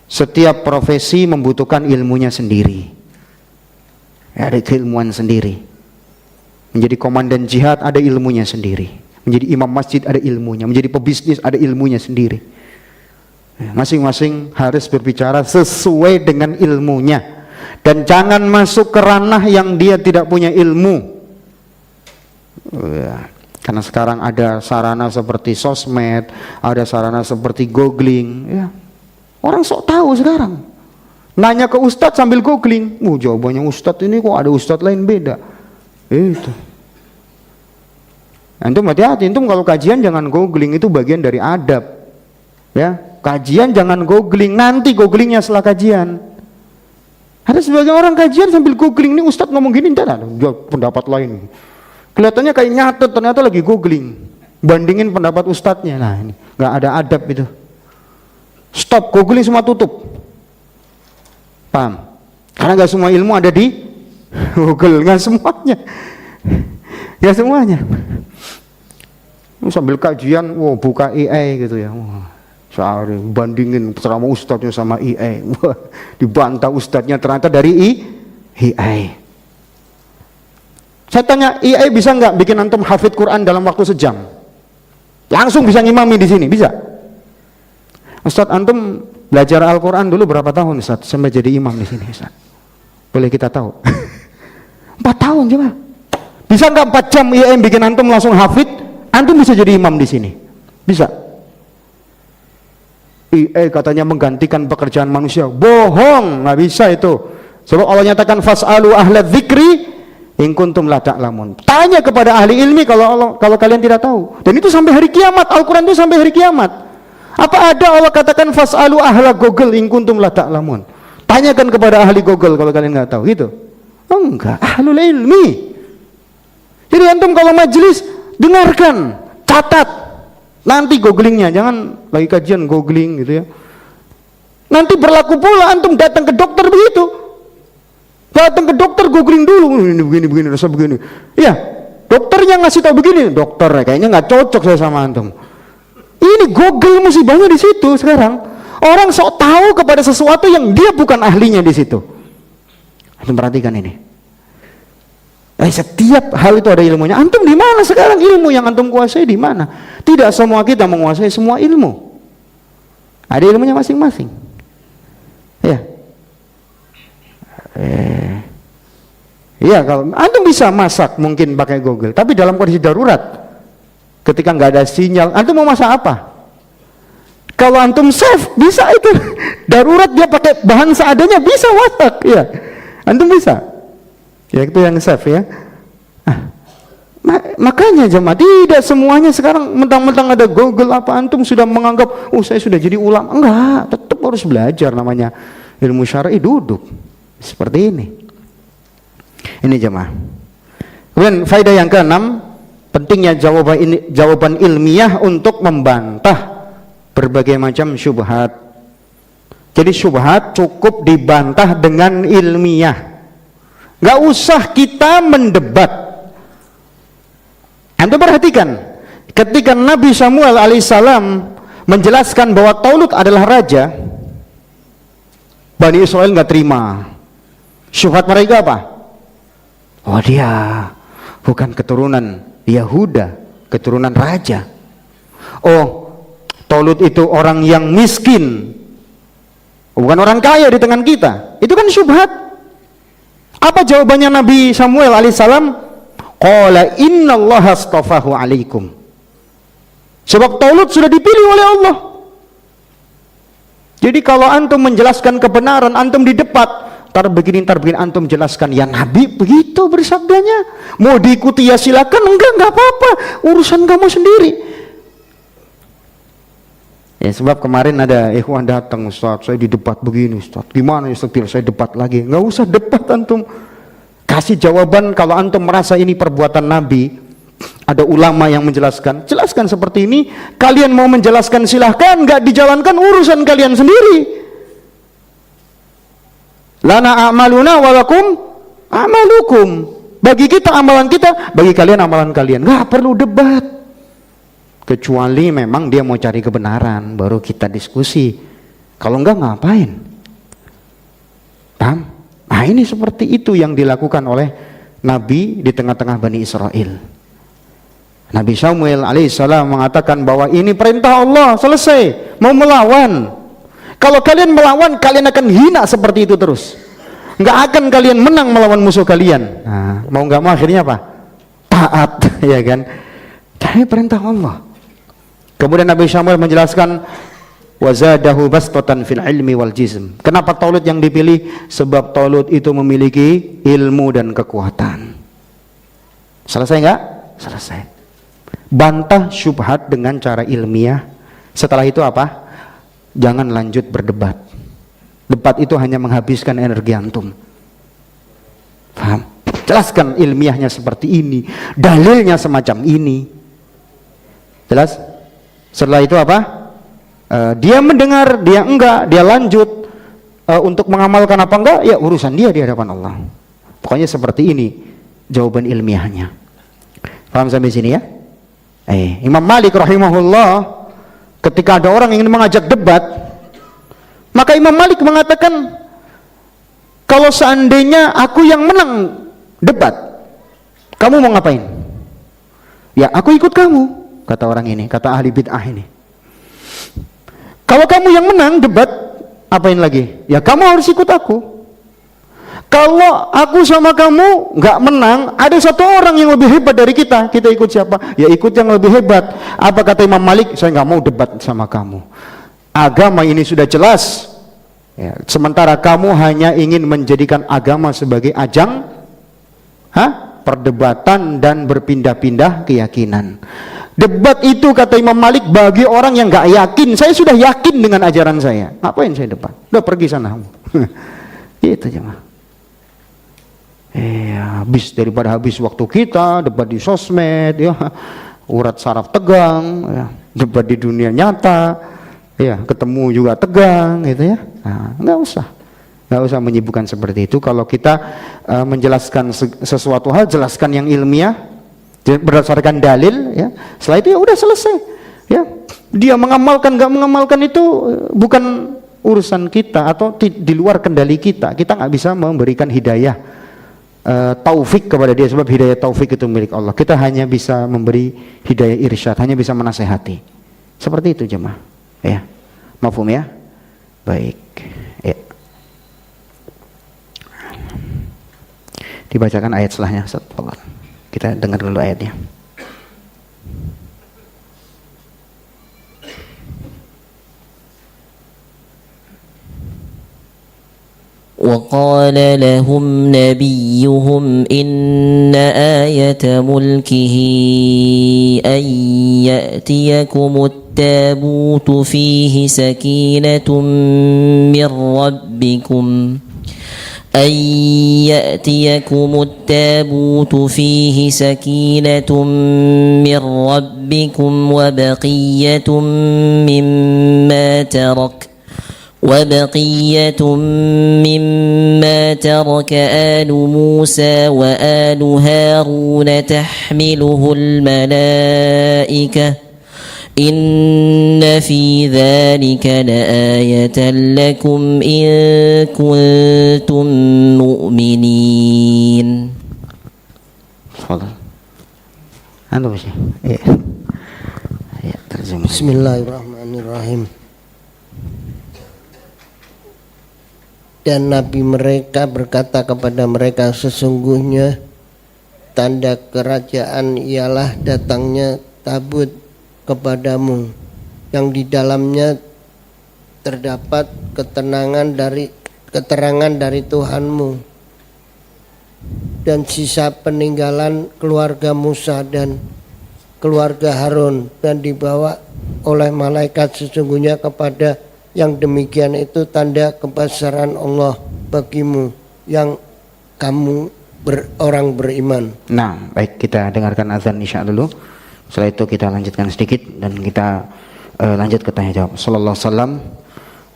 setiap profesi membutuhkan ilmunya sendiri. Ya, ada keilmuan sendiri. Menjadi komandan jihad ada ilmunya sendiri. Menjadi imam masjid ada ilmunya. Menjadi pebisnis ada ilmunya sendiri. Masing-masing harus berbicara sesuai dengan ilmunya. Dan jangan masuk ke ranah yang dia tidak punya ilmu. Karena sekarang ada sarana seperti sosmed, ada sarana seperti googling. Ya. Orang sok tahu sekarang. Nanya ke ustadz sambil googling. Jawabannya ustadz ini kok ada ustadz lain beda. Itu. Antum hati-hati, antum kalau kajian jangan googling, itu bagian dari adab. Ya, kajian jangan googling, nanti googlingnya setelah kajian. Ada sebagian orang kajian sambil googling, nih Ustadz ngomong gini, entar ada pendapat lain. Kelihatannya kayak nyatet, ternyata lagi googling, bandingin pendapat ustadznya. Nah ini nggak ada adab itu. Stop, googling semua tutup. Paham? Karena nggak semua ilmu ada di Google, nggak semuanya, nggak semuanya. Sambil kajian, wow, buka AI gitu ya. Wah, sehari bandingin ceramah ustadznya sama AI. Wah, dibantah ustadznya ternyata dari AI. Saya tanya, AI bisa nggak bikin antum hafid Quran dalam waktu sejam? Langsung bisa ngimami di sini, bisa? Ustadz, antum belajar Al-Quran dulu berapa tahun Ustadz sampai jadi imam di sini Ustadz? Boleh kita tahu? 4 tahun coba. Bisa nggak 4 jam AI bikin antum langsung hafid? Antum bisa jadi imam di sini? Bisa? AI katanya menggantikan pekerjaan manusia. Bohong, nggak bisa itu. Sebab Allah nyatakan fas'alu ahla dzikri in kuntum la ta'lamun. Tanya kepada ahli ilmi kalau kalian tidak tahu. Dan itu sampai hari kiamat. Al-Quran itu sampai hari kiamat. Apa ada Allah katakan fas'alu ahla Google in kuntum la ta'lamun? Tanyakan kepada ahli Google kalau kalian nggak tahu. Gitu. Oh, enggak, ahlul ilmi. Jadi antum kalau majelis dengarkan, catat. Nanti googlingnya, jangan lagi kajian googling gitu ya. Nanti berlaku pula antum datang ke dokter begitu. Datang ke dokter googling dulu, ini begini rasa begini. Iya, dokternya ngasih tahu begini, dokter kayaknya nggak cocok saya sama antum. Ini Google musibahnya di situ sekarang. Orang sok tahu kepada sesuatu yang dia bukan ahlinya di situ. Antum perhatikan ini. Setiap hal itu ada ilmunya. Antum di mana sekarang ilmu yang antum kuasai di mana? Tidak semua kita menguasai semua ilmu. Ada ilmunya masing-masing. Ya. Iya, kalau antum bisa masak mungkin pakai Google, tapi dalam kondisi darurat, ketika nggak ada sinyal, antum mau masak apa? Kalau antum chef bisa itu, darurat dia pakai bahan seadanya bisa masak, ya, antum bisa. Ya itu yang chef ya. Makanya jemaah tidak semuanya sekarang mentang-mentang ada Google apa antum sudah menganggap, saya sudah jadi ulama. Enggak, tetap harus belajar namanya ilmu syar'i, duduk. Seperti ini. Ini jemaah. Kemudian faedah yang ke-6, pentingnya jawaban ilmiah untuk membantah berbagai macam syubhat. Jadi syubhat cukup dibantah dengan ilmiah. Gak usah kita mendebat. Anda perhatikan, ketika Nabi Samuel alaihissalam menjelaskan bahwa Taulut adalah raja, Bani Israel gak terima. Syubhat mereka apa? Oh, dia bukan keturunan Yahuda, keturunan raja. Oh, Taulut itu orang yang miskin, bukan orang kaya di tengah kita. Itu kan syubhat. Apa jawabannya Nabi Samuel alaihissalam? Qala innallaha astafahu alaikum. Sebab Taulut sudah dipilih oleh Allah. Jadi kalau antum menjelaskan kebenaran, antum di debat, tar begini antum jelaskan, ya Nabi begitu bersabdanya, mau diikuti ya silakan, enggak apa-apa, urusan kamu sendiri. Ya sebab kemarin ada ikhwan datang, Ustaz saya di debat begini Ustaz, gimana Ustaz saya debat lagi? Enggak usah debat, antum kasih jawaban. Kalau antum merasa ini perbuatan Nabi, ada ulama yang menjelaskan, jelaskan seperti ini. Kalian mau menjelaskan silahkan, enggak dijalankan urusan kalian sendiri. Lana a'maluna walakum amalukum. Bagi kita amalan kita, bagi kalian amalan kalian. Nggak perlu debat. Kecuali memang dia mau cari kebenaran, baru kita diskusi. Kalau enggak ngapain? Paham? Nah ini seperti itu yang dilakukan oleh Nabi di tengah-tengah Bani Israel. Nabi Samuel alaihissalam mengatakan bahwa ini perintah Allah, selesai. Mau melawan, kalau kalian melawan, kalian akan hina seperti itu terus. Nggak akan kalian menang melawan musuh kalian. Nah, mau nggak mau akhirnya apa? Taat, ya kan? Ini perintah Allah. Kemudian Nabi Samuel menjelaskan, wazadahu bastatan fil ilmi wal jism. Kenapa Taulut yang dipilih? Sebab Taulut itu memiliki ilmu dan kekuatan. Selesai nggak? Selesai. Bantah syubhat dengan cara ilmiah. Setelah itu apa? Jangan lanjut berdebat. Debat itu hanya menghabiskan energi antum. Paham? Jelaskan ilmiahnya seperti ini, dalilnya semacam ini. Jelas? Setelah itu apa? Dia mendengar, dia enggak, dia lanjut untuk mengamalkan apa enggak, ya urusan dia di hadapan Allah. Pokoknya seperti ini jawaban ilmiahnya. Paham sampai sini ya? Imam Malik rahimahullah, ketika ada orang ingin mengajak debat, maka Imam Malik mengatakan, kalau seandainya aku yang menang debat, kamu mau ngapain? Ya aku ikut kamu, kata orang ini, kata ahli bid'ah ini. Kalau kamu yang menang debat, apain lagi? Ya kamu harus ikut aku. Kalau aku sama kamu nggak menang, ada satu orang yang lebih hebat dari kita, kita ikut siapa? Ya ikut yang lebih hebat. Apa kata Imam Malik? Saya nggak mau debat sama kamu. Agama ini sudah jelas. Ya, sementara kamu hanya ingin menjadikan agama sebagai ajang perdebatan dan berpindah-pindah keyakinan. Debat itu kata Imam Malik bagi orang yang nggak yakin. Saya sudah yakin dengan ajaran saya. Ngapain saya debat? Udah pergi sana. Itu jemaah. Daripada habis waktu kita debat di sosmed, ya, urat saraf tegang, ya, debat di dunia nyata, ya, ketemu juga tegang, gitu ya. Nah, nggak usah menyibukkan seperti itu. Kalau kita menjelaskan sesuatu hal, jelaskan yang ilmiah berdasarkan dalil, ya. Setelah itu ya udah selesai, ya. Dia mengamalkan nggak mengamalkan itu bukan urusan kita atau di luar kendali kita. Kita nggak bisa memberikan hidayah taufik kepada dia, sebab hidayah taufik itu milik Allah. Kita hanya bisa memberi hidayah irsyad, hanya bisa menasehati. Seperti itu jemaah. Ya. Mafhum ya? Baik. Ya. Dibacakan ayat setelahnya. Kita dengar dulu ayatnya. وقال لهم نبيهم إن آية ملكه أن يأتيكم التابوت فيه سكينة من ربكم أن يأتيكم التابوت فيه سكينة من ربكم وبقية مما ترك آل موسى وآل هارون تحمله الملائكة إن في ذلك لآية لكم إن كنتم مؤمنين. تفضل. أنت بشي. بسم الله الرحمن الرحيم. Dan Nabi mereka berkata kepada mereka, sesungguhnya tanda kerajaan ialah datangnya tabut kepadamu, yang di dalamnya terdapat keterangan dari Tuhanmu, dan sisa peninggalan keluarga Musa dan keluarga Harun, dan dibawa oleh malaikat. Sesungguhnya kepada yang demikian itu tanda kebesaran Allah bagimu yang kamu orang beriman. Nah, baik, kita dengarkan azan isya dulu. Setelah itu kita lanjutkan sedikit dan kita lanjut ke tanya jawab. Sallallahu alaihi wasallam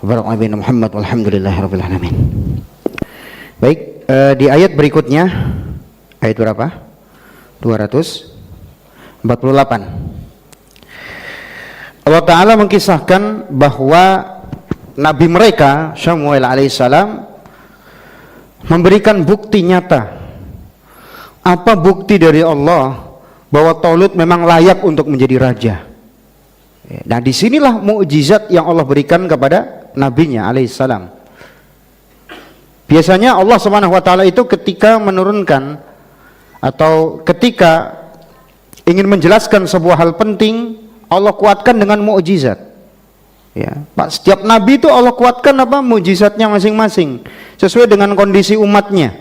wa Muhammad walhamdulillahirabbil alamin. Baik, di ayat berikutnya, ayat berapa? 248. Allah Ta'ala mengkisahkan bahwa Nabi mereka Samuel alaihissalam memberikan bukti nyata. Apa bukti dari Allah bahwa Talut memang layak untuk menjadi raja? Nah, disinilah mukjizat yang Allah berikan kepada nabinya alaihissalam. Biasanya Allah Subhanahu wa taala itu ketika menurunkan atau ketika ingin menjelaskan sebuah hal penting, Allah kuatkan dengan mukjizat. Ya, Pak, setiap nabi itu Allah kuatkan apa? Mukjizatnya masing-masing sesuai dengan kondisi umatnya.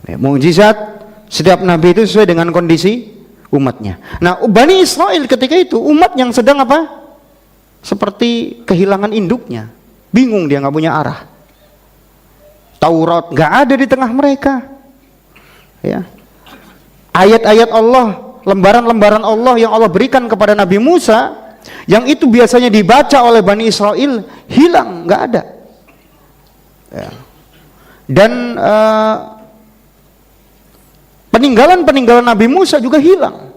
Ya, mukjizat setiap nabi itu sesuai dengan kondisi umatnya. Nah, Bani Israel ketika itu umat yang sedang apa? Seperti kehilangan induknya. bingung, dia nggak punya arah. Taurat nggak ada di tengah mereka, ya. Ayat-ayat Allah, lembaran-lembaran Allah yang Allah berikan kepada Nabi Musa, yang itu biasanya dibaca oleh Bani Israel, hilang, nggak ada, ya. Dan peninggalan-peninggalan Nabi Musa juga hilang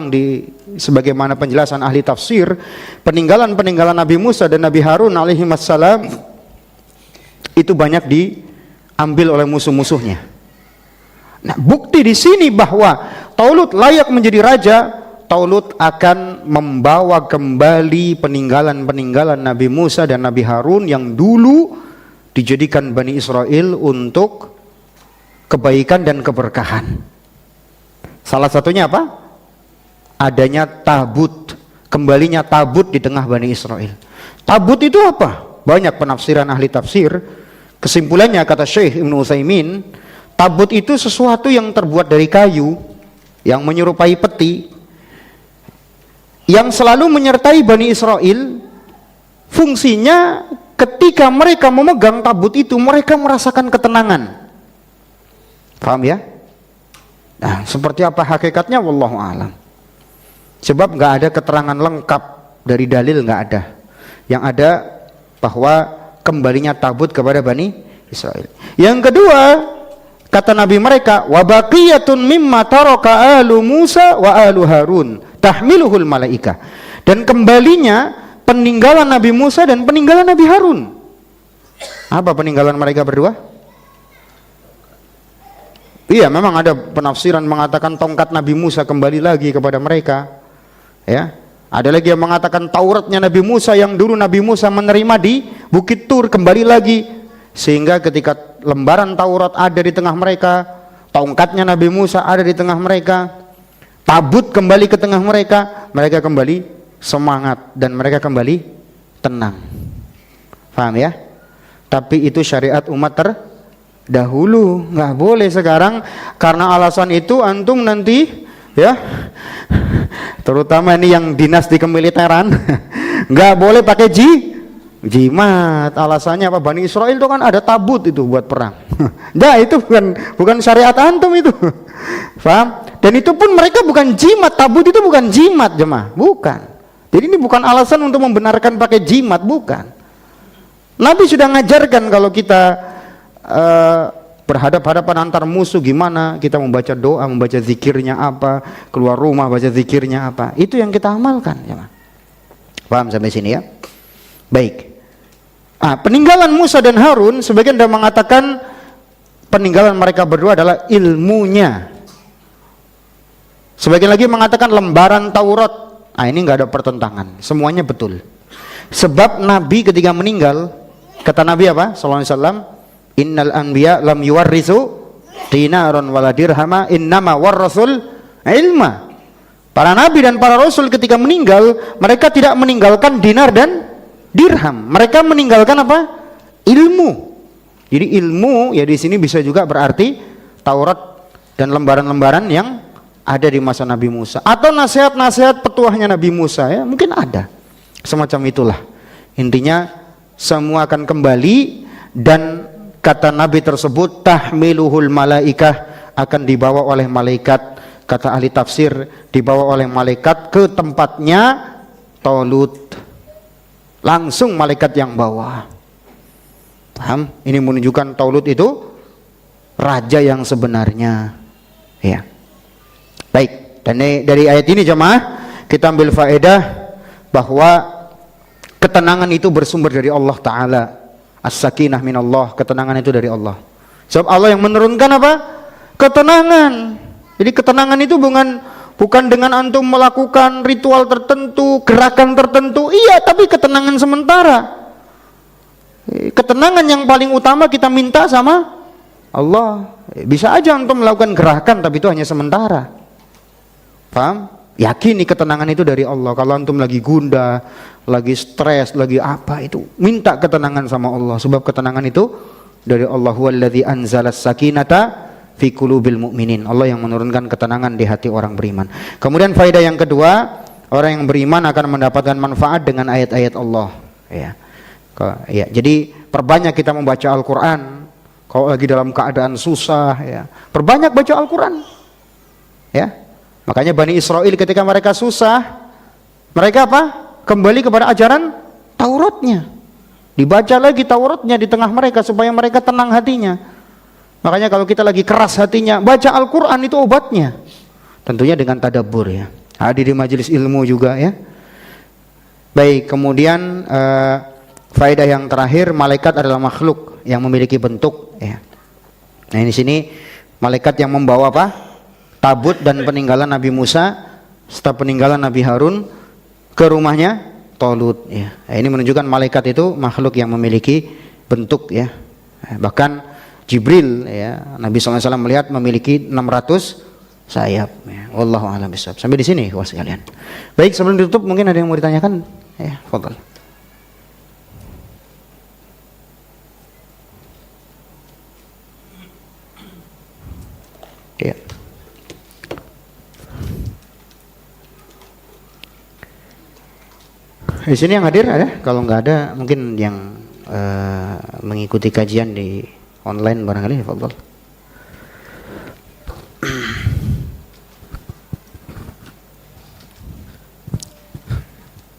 di sebagaimana penjelasan ahli tafsir. Peninggalan-peninggalan Nabi Musa dan Nabi Harun alaihi wassalam itu banyak diambil oleh musuh-musuhnya. Nah, bukti di sini bahwa Talut layak menjadi raja. Talut akan membawa kembali peninggalan-peninggalan Nabi Musa dan Nabi Harun yang dulu dijadikan Bani Israel untuk kebaikan dan keberkahan. Salah satunya apa? Adanya tabut, kembalinya tabut di tengah Bani Israel. Tabut itu apa? Banyak penafsiran ahli tafsir. Kesimpulannya, kata Syekh Ibnu Utsaimin, tabut itu sesuatu yang terbuat dari kayu, yang menyerupai peti, yang selalu menyertai Bani Israel. Fungsinya ketika mereka memegang tabut itu, mereka merasakan ketenangan. Paham ya? Nah, seperti apa hakikatnya wallahu a'lam. Sebab nggak ada keterangan lengkap dari dalil, nggak ada. Yang ada bahwa kembalinya tabut kepada Bani Israel. Yang kedua, kata Nabi mereka, wa baqiyatun mimma taraka alu Musa wa alu Harun tahmiluhul malaika. Dan kembalinya peninggalan Nabi Musa dan peninggalan Nabi Harun. Apa peninggalan mereka berdua? Iya, memang ada penafsiran mengatakan tongkat Nabi Musa kembali lagi kepada mereka. Ya, ada lagi yang mengatakan Tauratnya Nabi Musa yang dulu Nabi Musa menerima di Bukit Tur kembali lagi, sehingga ketika lembaran Taurat ada di tengah mereka, tongkatnya Nabi Musa ada di tengah mereka, tabut kembali ke tengah mereka, mereka kembali semangat dan mereka kembali tenang. Paham ya? Tapi itu syariat umat terdahulu, nggak boleh sekarang. Karena alasan itu antum nanti, ya, terutama ini yang dinas di kemiliteran, nggak boleh pakai jimat. Alasannya apa? Bani Israel itu kan ada tabut itu buat perang. Nah, itu bukan syariat antum itu. Paham? Dan itu pun mereka bukan jimat. Tabut itu bukan jimat, jemaah, bukan. Jadi ini bukan alasan untuk membenarkan pakai jimat, bukan. Nabi sudah ngajarkan kalau kita berhadap-hadapan antar musuh gimana kita membaca doa, membaca zikirnya apa, keluar rumah baca zikirnya apa. Itu yang kita amalkan, jemaah. Paham sampai sini ya? Baik. Peninggalan Musa dan Harun, sebagian sudah mengatakan peninggalan mereka berdua adalah ilmunya. Sebagian lagi mengatakan lembaran Taurat. Ini nggak ada pertentangan, semuanya betul. Sebab Nabi ketika meninggal, kata Nabi apa? Sallallahu alaihi wasallam, innal anbiya lam yuwarrisu dinaron wala dirhama innama warrasul ilma. Para nabi dan para rasul ketika meninggal, mereka tidak meninggalkan dinar dan dirham. Mereka meninggalkan apa? Ilmu. Jadi ilmu ya di sini bisa juga berarti Taurat dan lembaran-lembaran yang ada di masa Nabi Musa, atau nasihat-nasihat petuahnya Nabi Musa, ya mungkin ada semacam itulah. Intinya semua akan kembali, dan kata Nabi tersebut tahmiluhul malaikah, akan dibawa oleh malaikat. Kata ahli tafsir, dibawa oleh malaikat ke tempatnya Talut, langsung malaikat yang bawa. Paham? Ini menunjukkan Talut itu raja yang sebenarnya, ya. Baik, dan dari ayat ini jemaah kita ambil faedah bahwa ketenangan itu bersumber dari Allah Ta'ala. As-sakinah minallah, ketenangan itu dari Allah. Sebab Allah yang menurunkan apa? Ketenangan. Jadi ketenangan itu bukan dengan antum melakukan ritual tertentu, gerakan tertentu. Iya, tapi ketenangan sementara. Ketenangan yang paling utama kita minta sama Allah. Bisa aja antum melakukan gerakan, tapi itu hanya sementara. Paham? Yakini ketenangan itu dari Allah. Kalau antum lagi gundah, lagi stres, lagi apa, itu minta ketenangan sama Allah. Sebab ketenangan itu dari Allah. Huwallazi anzalas sakinata fi qulubil mu'minin. Allah yang menurunkan ketenangan di hati orang beriman. Kemudian faedah yang kedua, orang yang beriman akan mendapatkan manfaat dengan ayat-ayat Allah, ya. Ya, jadi perbanyak kita membaca Al-Quran. Kalau lagi dalam keadaan susah, ya, perbanyak baca Al-Quran. Ya, makanya Bani Israel ketika mereka susah, mereka apa? Kembali kepada ajaran Tauratnya. Dibaca lagi Tauratnya di tengah mereka supaya mereka tenang hatinya. Makanya kalau kita lagi keras hatinya, baca Al-Quran itu obatnya. Tentunya dengan tadabbur ya. Hadir di majelis ilmu juga ya. Baik, kemudian faedah yang terakhir, malaikat adalah makhluk yang memiliki bentuk ya. Nah, ini sini malaikat yang membawa apa? Tabut dan peninggalan Nabi Musa serta peninggalan Nabi Harun ke rumahnya Talut ya. Nah, ini menunjukkan malaikat itu makhluk yang memiliki bentuk ya. Bahkan Jibril ya, Nabi SAW melihat memiliki 600 sayap ya. Wallahu a'lam bishawab. Sampai di sini kawan sekalian. Baik, sebelum ditutup mungkin ada yang mau ditanyakan ya, fadhal. Ya. Di sini yang hadir ada? Kalau nggak ada, mungkin yang mengikuti kajian di online barangkali, fadhal.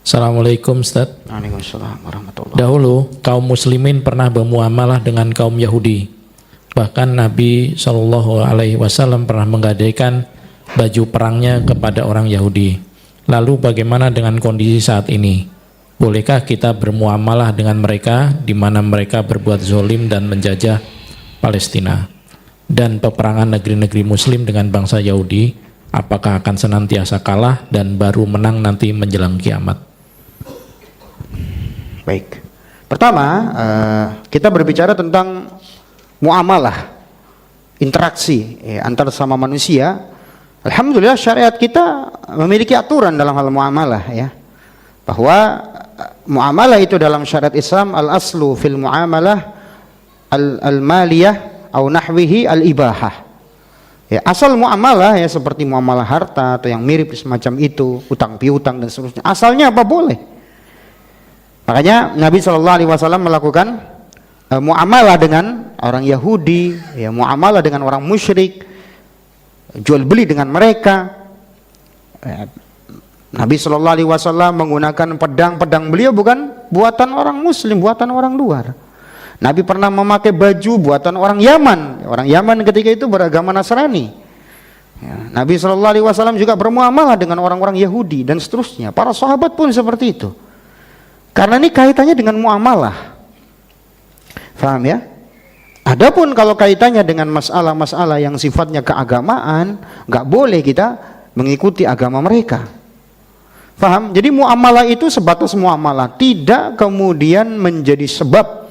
Assalamualaikum Ustaz. Waalaikumsalam warahmatullahi. Dahulu kaum muslimin pernah bermuamalah dengan kaum Yahudi. Bahkan Nabi SAW pernah menggadaikan baju perangnya kepada orang Yahudi. Lalu bagaimana dengan kondisi saat ini? Bolehkah kita bermuamalah dengan mereka di mana mereka berbuat zolim dan menjajah Palestina? Dan peperangan negeri-negeri muslim dengan bangsa Yahudi, apakah akan senantiasa kalah dan baru menang nanti menjelang kiamat? Baik. Pertama, kita berbicara tentang muamalah, interaksi antar sama manusia. Alhamdulillah syariat kita memiliki aturan dalam hal muamalah ya. Bahwa muamalah itu dalam syariat Islam al-aslu fil muamalah al-maliyah au nahwihi al-ibahah. Ya, asal muamalah ya seperti muamalah harta atau yang mirip semacam itu, utang piutang dan seterusnya. Asalnya apa boleh. Makanya Nabi SAW melakukan muamalah dengan orang Yahudi, ya, muamalah dengan orang musyrik, jual beli dengan mereka. Ya, Nabi SAW menggunakan pedang beliau bukan buatan orang Muslim, buatan orang luar. Nabi pernah memakai baju buatan orang Yaman. Orang Yaman ketika itu beragama Nasrani. Ya, Nabi SAW juga bermuamalah dengan orang-orang Yahudi dan seterusnya. Para sahabat pun seperti itu. Karena ini kaitannya dengan muamalah. Faham ya? Adapun kalau kaitannya dengan masalah-masalah yang sifatnya keagamaan, nggak boleh kita mengikuti agama mereka. Faham? Jadi muamalah itu sebatas muamalah, tidak kemudian menjadi sebab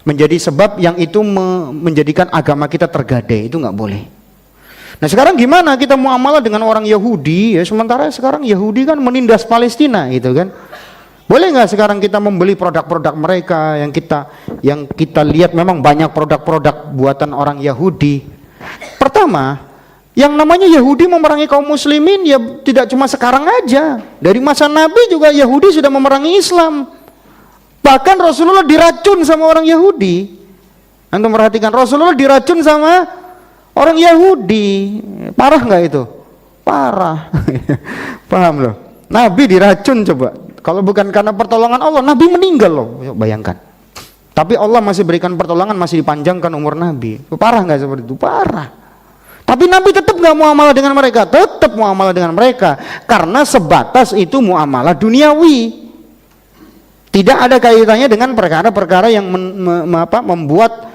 menjadi sebab yang itu menjadikan agama kita tergadai, itu nggak boleh. Nah sekarang gimana kita muamalah dengan orang Yahudi ya, sementara sekarang Yahudi kan menindas Palestina gitu kan. Boleh nggak sekarang kita membeli produk-produk mereka yang kita lihat memang banyak produk-produk buatan orang Yahudi. Pertama, yang namanya Yahudi memerangi kaum muslimin ya tidak cuma sekarang aja. Dari masa Nabi juga Yahudi sudah memerangi Islam. Bahkan Rasulullah diracun sama orang Yahudi. Antum perhatikan, Rasulullah diracun sama orang Yahudi. Parah nggak itu? Parah. Paham loh? Nabi diracun coba. Kalau bukan karena pertolongan Allah, Nabi meninggal loh. Bayangkan. Tapi Allah masih berikan pertolongan, masih dipanjangkan umur Nabi. Parah nggak seperti itu? Parah. Tapi Nabi tetap nggak muamalah dengan mereka. Tetap muamalah dengan mereka. Karena sebatas itu muamalah duniawi. Tidak ada kaitannya dengan perkara-perkara yang membuat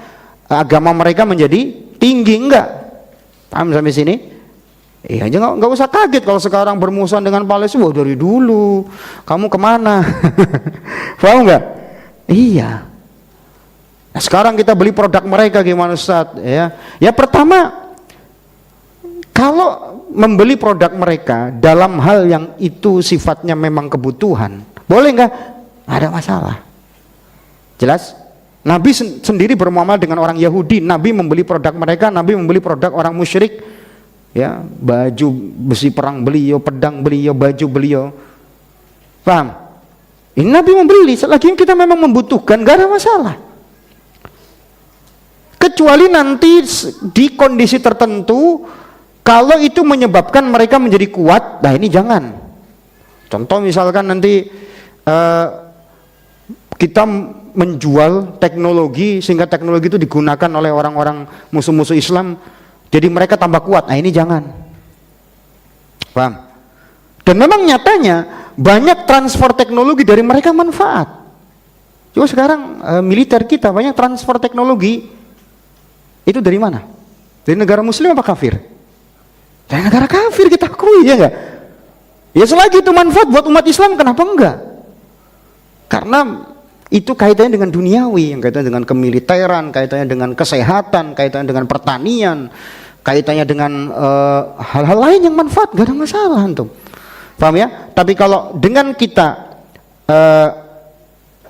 agama mereka menjadi tinggi, enggak. Paham sampai sini? Iya, aja nggak usah kaget kalau sekarang bermusuhan dengan Palestina. Wah, dari dulu kamu kemana? Paham nggak? Iya. Nah, sekarang kita beli produk mereka gimana Ustaz? Ya pertama, kalau membeli produk mereka dalam hal yang itu sifatnya memang kebutuhan, boleh nggak? Ada masalah. Jelas? Nabi sendiri bermuamalah dengan orang Yahudi. Nabi membeli produk mereka, Nabi membeli produk orang musyrik. Ya, baju besi perang beliau, pedang beliau, baju beliau. Paham? Ini Nabi membeli, selagi kita memang membutuhkan, gak ada masalah. Kecuali nanti di kondisi tertentu, kalau itu menyebabkan mereka menjadi kuat, nah ini jangan. Contoh misalkan nanti kita menjual teknologi sehingga teknologi itu digunakan oleh orang-orang musuh-musuh Islam, jadi mereka tambah kuat, nah ini jangan. Paham? Dan memang nyatanya banyak transfer teknologi dari mereka manfaat. Coba sekarang militer kita banyak transfer teknologi. Itu dari mana? Dari negara muslim apa kafir? Dari negara kafir, kita akui, ya enggak? Ya selagi itu manfaat buat umat Islam, kenapa enggak? Karena itu kaitannya dengan duniawi, yang kaitannya dengan kemiliteran, kaitannya dengan kesehatan, kaitannya dengan pertanian, kaitannya dengan hal-hal lain yang manfaat, enggak ada masalah antum. Paham ya? Tapi kalau dengan kita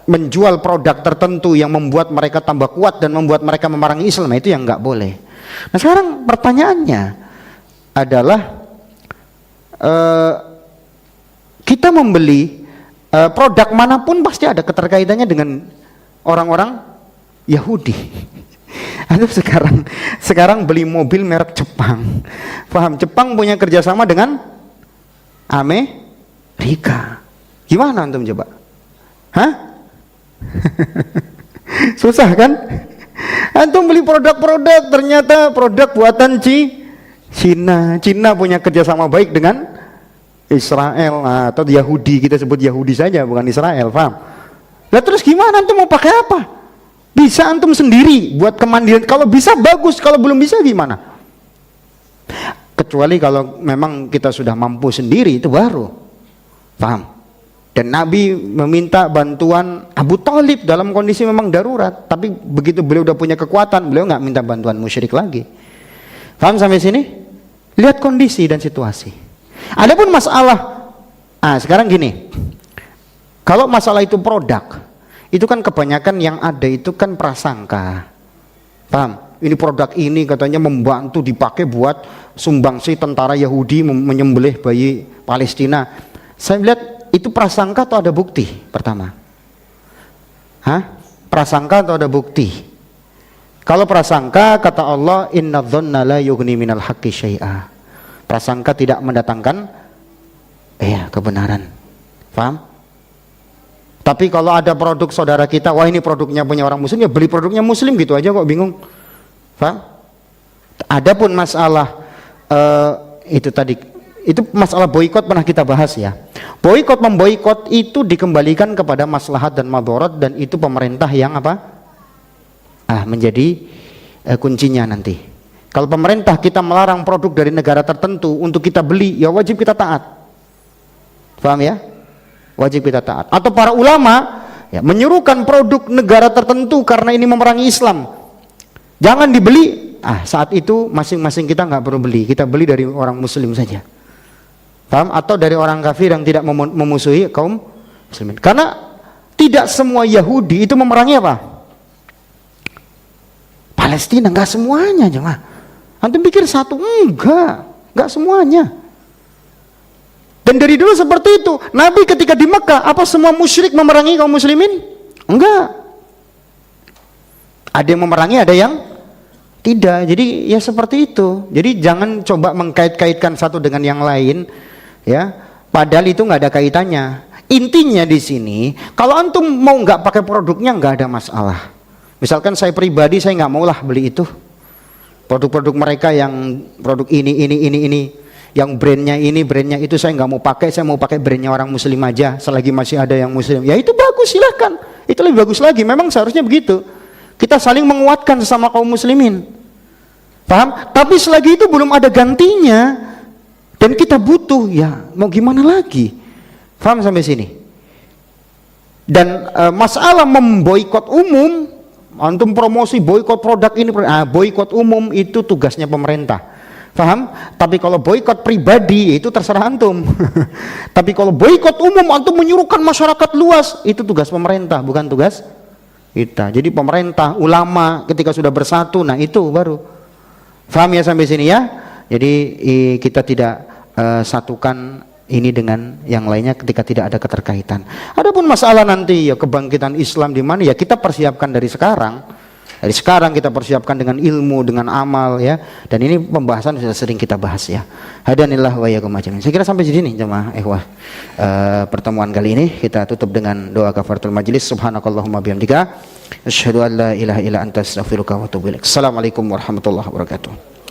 menjual produk tertentu yang membuat mereka tambah kuat dan membuat mereka memerangi Islam, itu yang nggak boleh. Nah sekarang pertanyaannya adalah kita membeli produk manapun pasti ada keterkaitannya dengan orang-orang Yahudi. Atau sekarang beli mobil merek Jepang, paham? Jepang punya kerjasama dengan Amerika. Gimana antum coba? Hah? Susah kan? Antum beli produk-produk, ternyata produk buatan Cina. Cina punya kerjasama baik dengan Israel atau Yahudi, kita sebut Yahudi saja, bukan Israel, paham? Lah terus gimana antum mau pakai apa? Bisa antum sendiri buat kemandirian. Kalau bisa bagus, kalau belum bisa gimana? Kecuali kalau memang kita sudah mampu sendiri, itu baru, paham? Dan Nabi meminta bantuan Abu Thalib dalam kondisi memang darurat, tapi begitu beliau udah punya kekuatan, beliau nggak minta bantuan musyrik lagi. Paham sampai sini? Lihat kondisi dan situasi. Adapun masalah, sekarang gini, kalau masalah itu produk, itu kan kebanyakan yang ada itu kan prasangka, paham? Ini produk ini katanya membantu dipakai buat sumbangsi tentara Yahudi menyembelih bayi Palestina. Saya lihat itu prasangka atau ada bukti pertama? Prasangka atau ada bukti? Kalau prasangka, kata Allah, inna dzanna la yughni minal haqqi syai'a. Prasangka tidak mendatangkan kebenaran. Paham? Tapi kalau ada produk saudara kita, wah ini produknya punya orang muslim, ya beli produknya muslim gitu aja kok, bingung. Paham? Adapun masalah itu tadi, itu masalah boikot pernah kita bahas ya. Boikot memboikot itu dikembalikan kepada maslahat dan madharat, dan itu pemerintah yang menjadi kuncinya nanti. Kalau pemerintah kita melarang produk dari negara tertentu untuk kita beli, ya wajib kita taat. Paham ya? Wajib kita taat. Atau para ulama ya menyuruhkan produk negara tertentu karena ini memerangi Islam, jangan dibeli. Saat itu masing-masing kita nggak perlu beli, kita beli dari orang muslim saja. Paham? Atau dari orang kafir yang tidak memusuhi kaum muslimin. Karena tidak semua Yahudi itu memerangi apa? Palestina, nggak semuanya jemaah. Antum pikir satu? Enggak semuanya. Dan dari dulu seperti itu. Nabi ketika di Mekah, apa semua musyrik memerangi kaum muslimin? Enggak. Ada yang memerangi, ada yang tidak. Jadi ya seperti itu. Jadi jangan coba mengkait-kaitkan satu dengan yang lain, ya. Padahal itu nggak ada kaitannya. Intinya di sini, kalau antum mau nggak pakai produknya nggak ada masalah. Misalkan saya pribadi, saya nggak maulah beli itu. Produk-produk mereka yang produk ini, yang brandnya ini, brandnya itu saya nggak mau pakai. Saya mau pakai brandnya orang muslim aja. Selagi masih ada yang muslim, ya itu bagus, silahkan. Itu lebih bagus lagi. Memang seharusnya begitu. Kita saling menguatkan sesama kaum muslimin. Paham? Tapi selagi itu belum ada gantinya dan kita butuh, ya mau gimana lagi? Paham sampai sini? Dan masalah memboikot umum, antum promosi boikot produk ini, boikot umum itu tugasnya pemerintah. Paham? Tapi kalau boikot pribadi itu terserah antum. Tapi kalau boikot umum, antum menyuruhkan masyarakat luas, itu tugas pemerintah, bukan tugas kita. Jadi pemerintah, ulama ketika sudah bersatu, nah itu baru. Paham ya sampai sini ya? Jadi kita tidak satukan ini dengan yang lainnya ketika tidak ada keterkaitan. Adapun masalah nanti ya kebangkitan Islam di mana, ya kita persiapkan dari sekarang. Dari sekarang kita persiapkan dengan ilmu, dengan amal ya. Dan ini pembahasan sudah sering kita bahas ya. Hadanillah wa iyyakum ajmain. Saya kira sampai di sini jemaah ikhwah. Pertemuan kali ini kita tutup dengan doa kafaratul majlis. Subhanakallahumma bihamdika asyhadu an la ilaha illa anta astaghfiruka wa atubu ilaik. Assalamualaikum warahmatullahi wabarakatuh.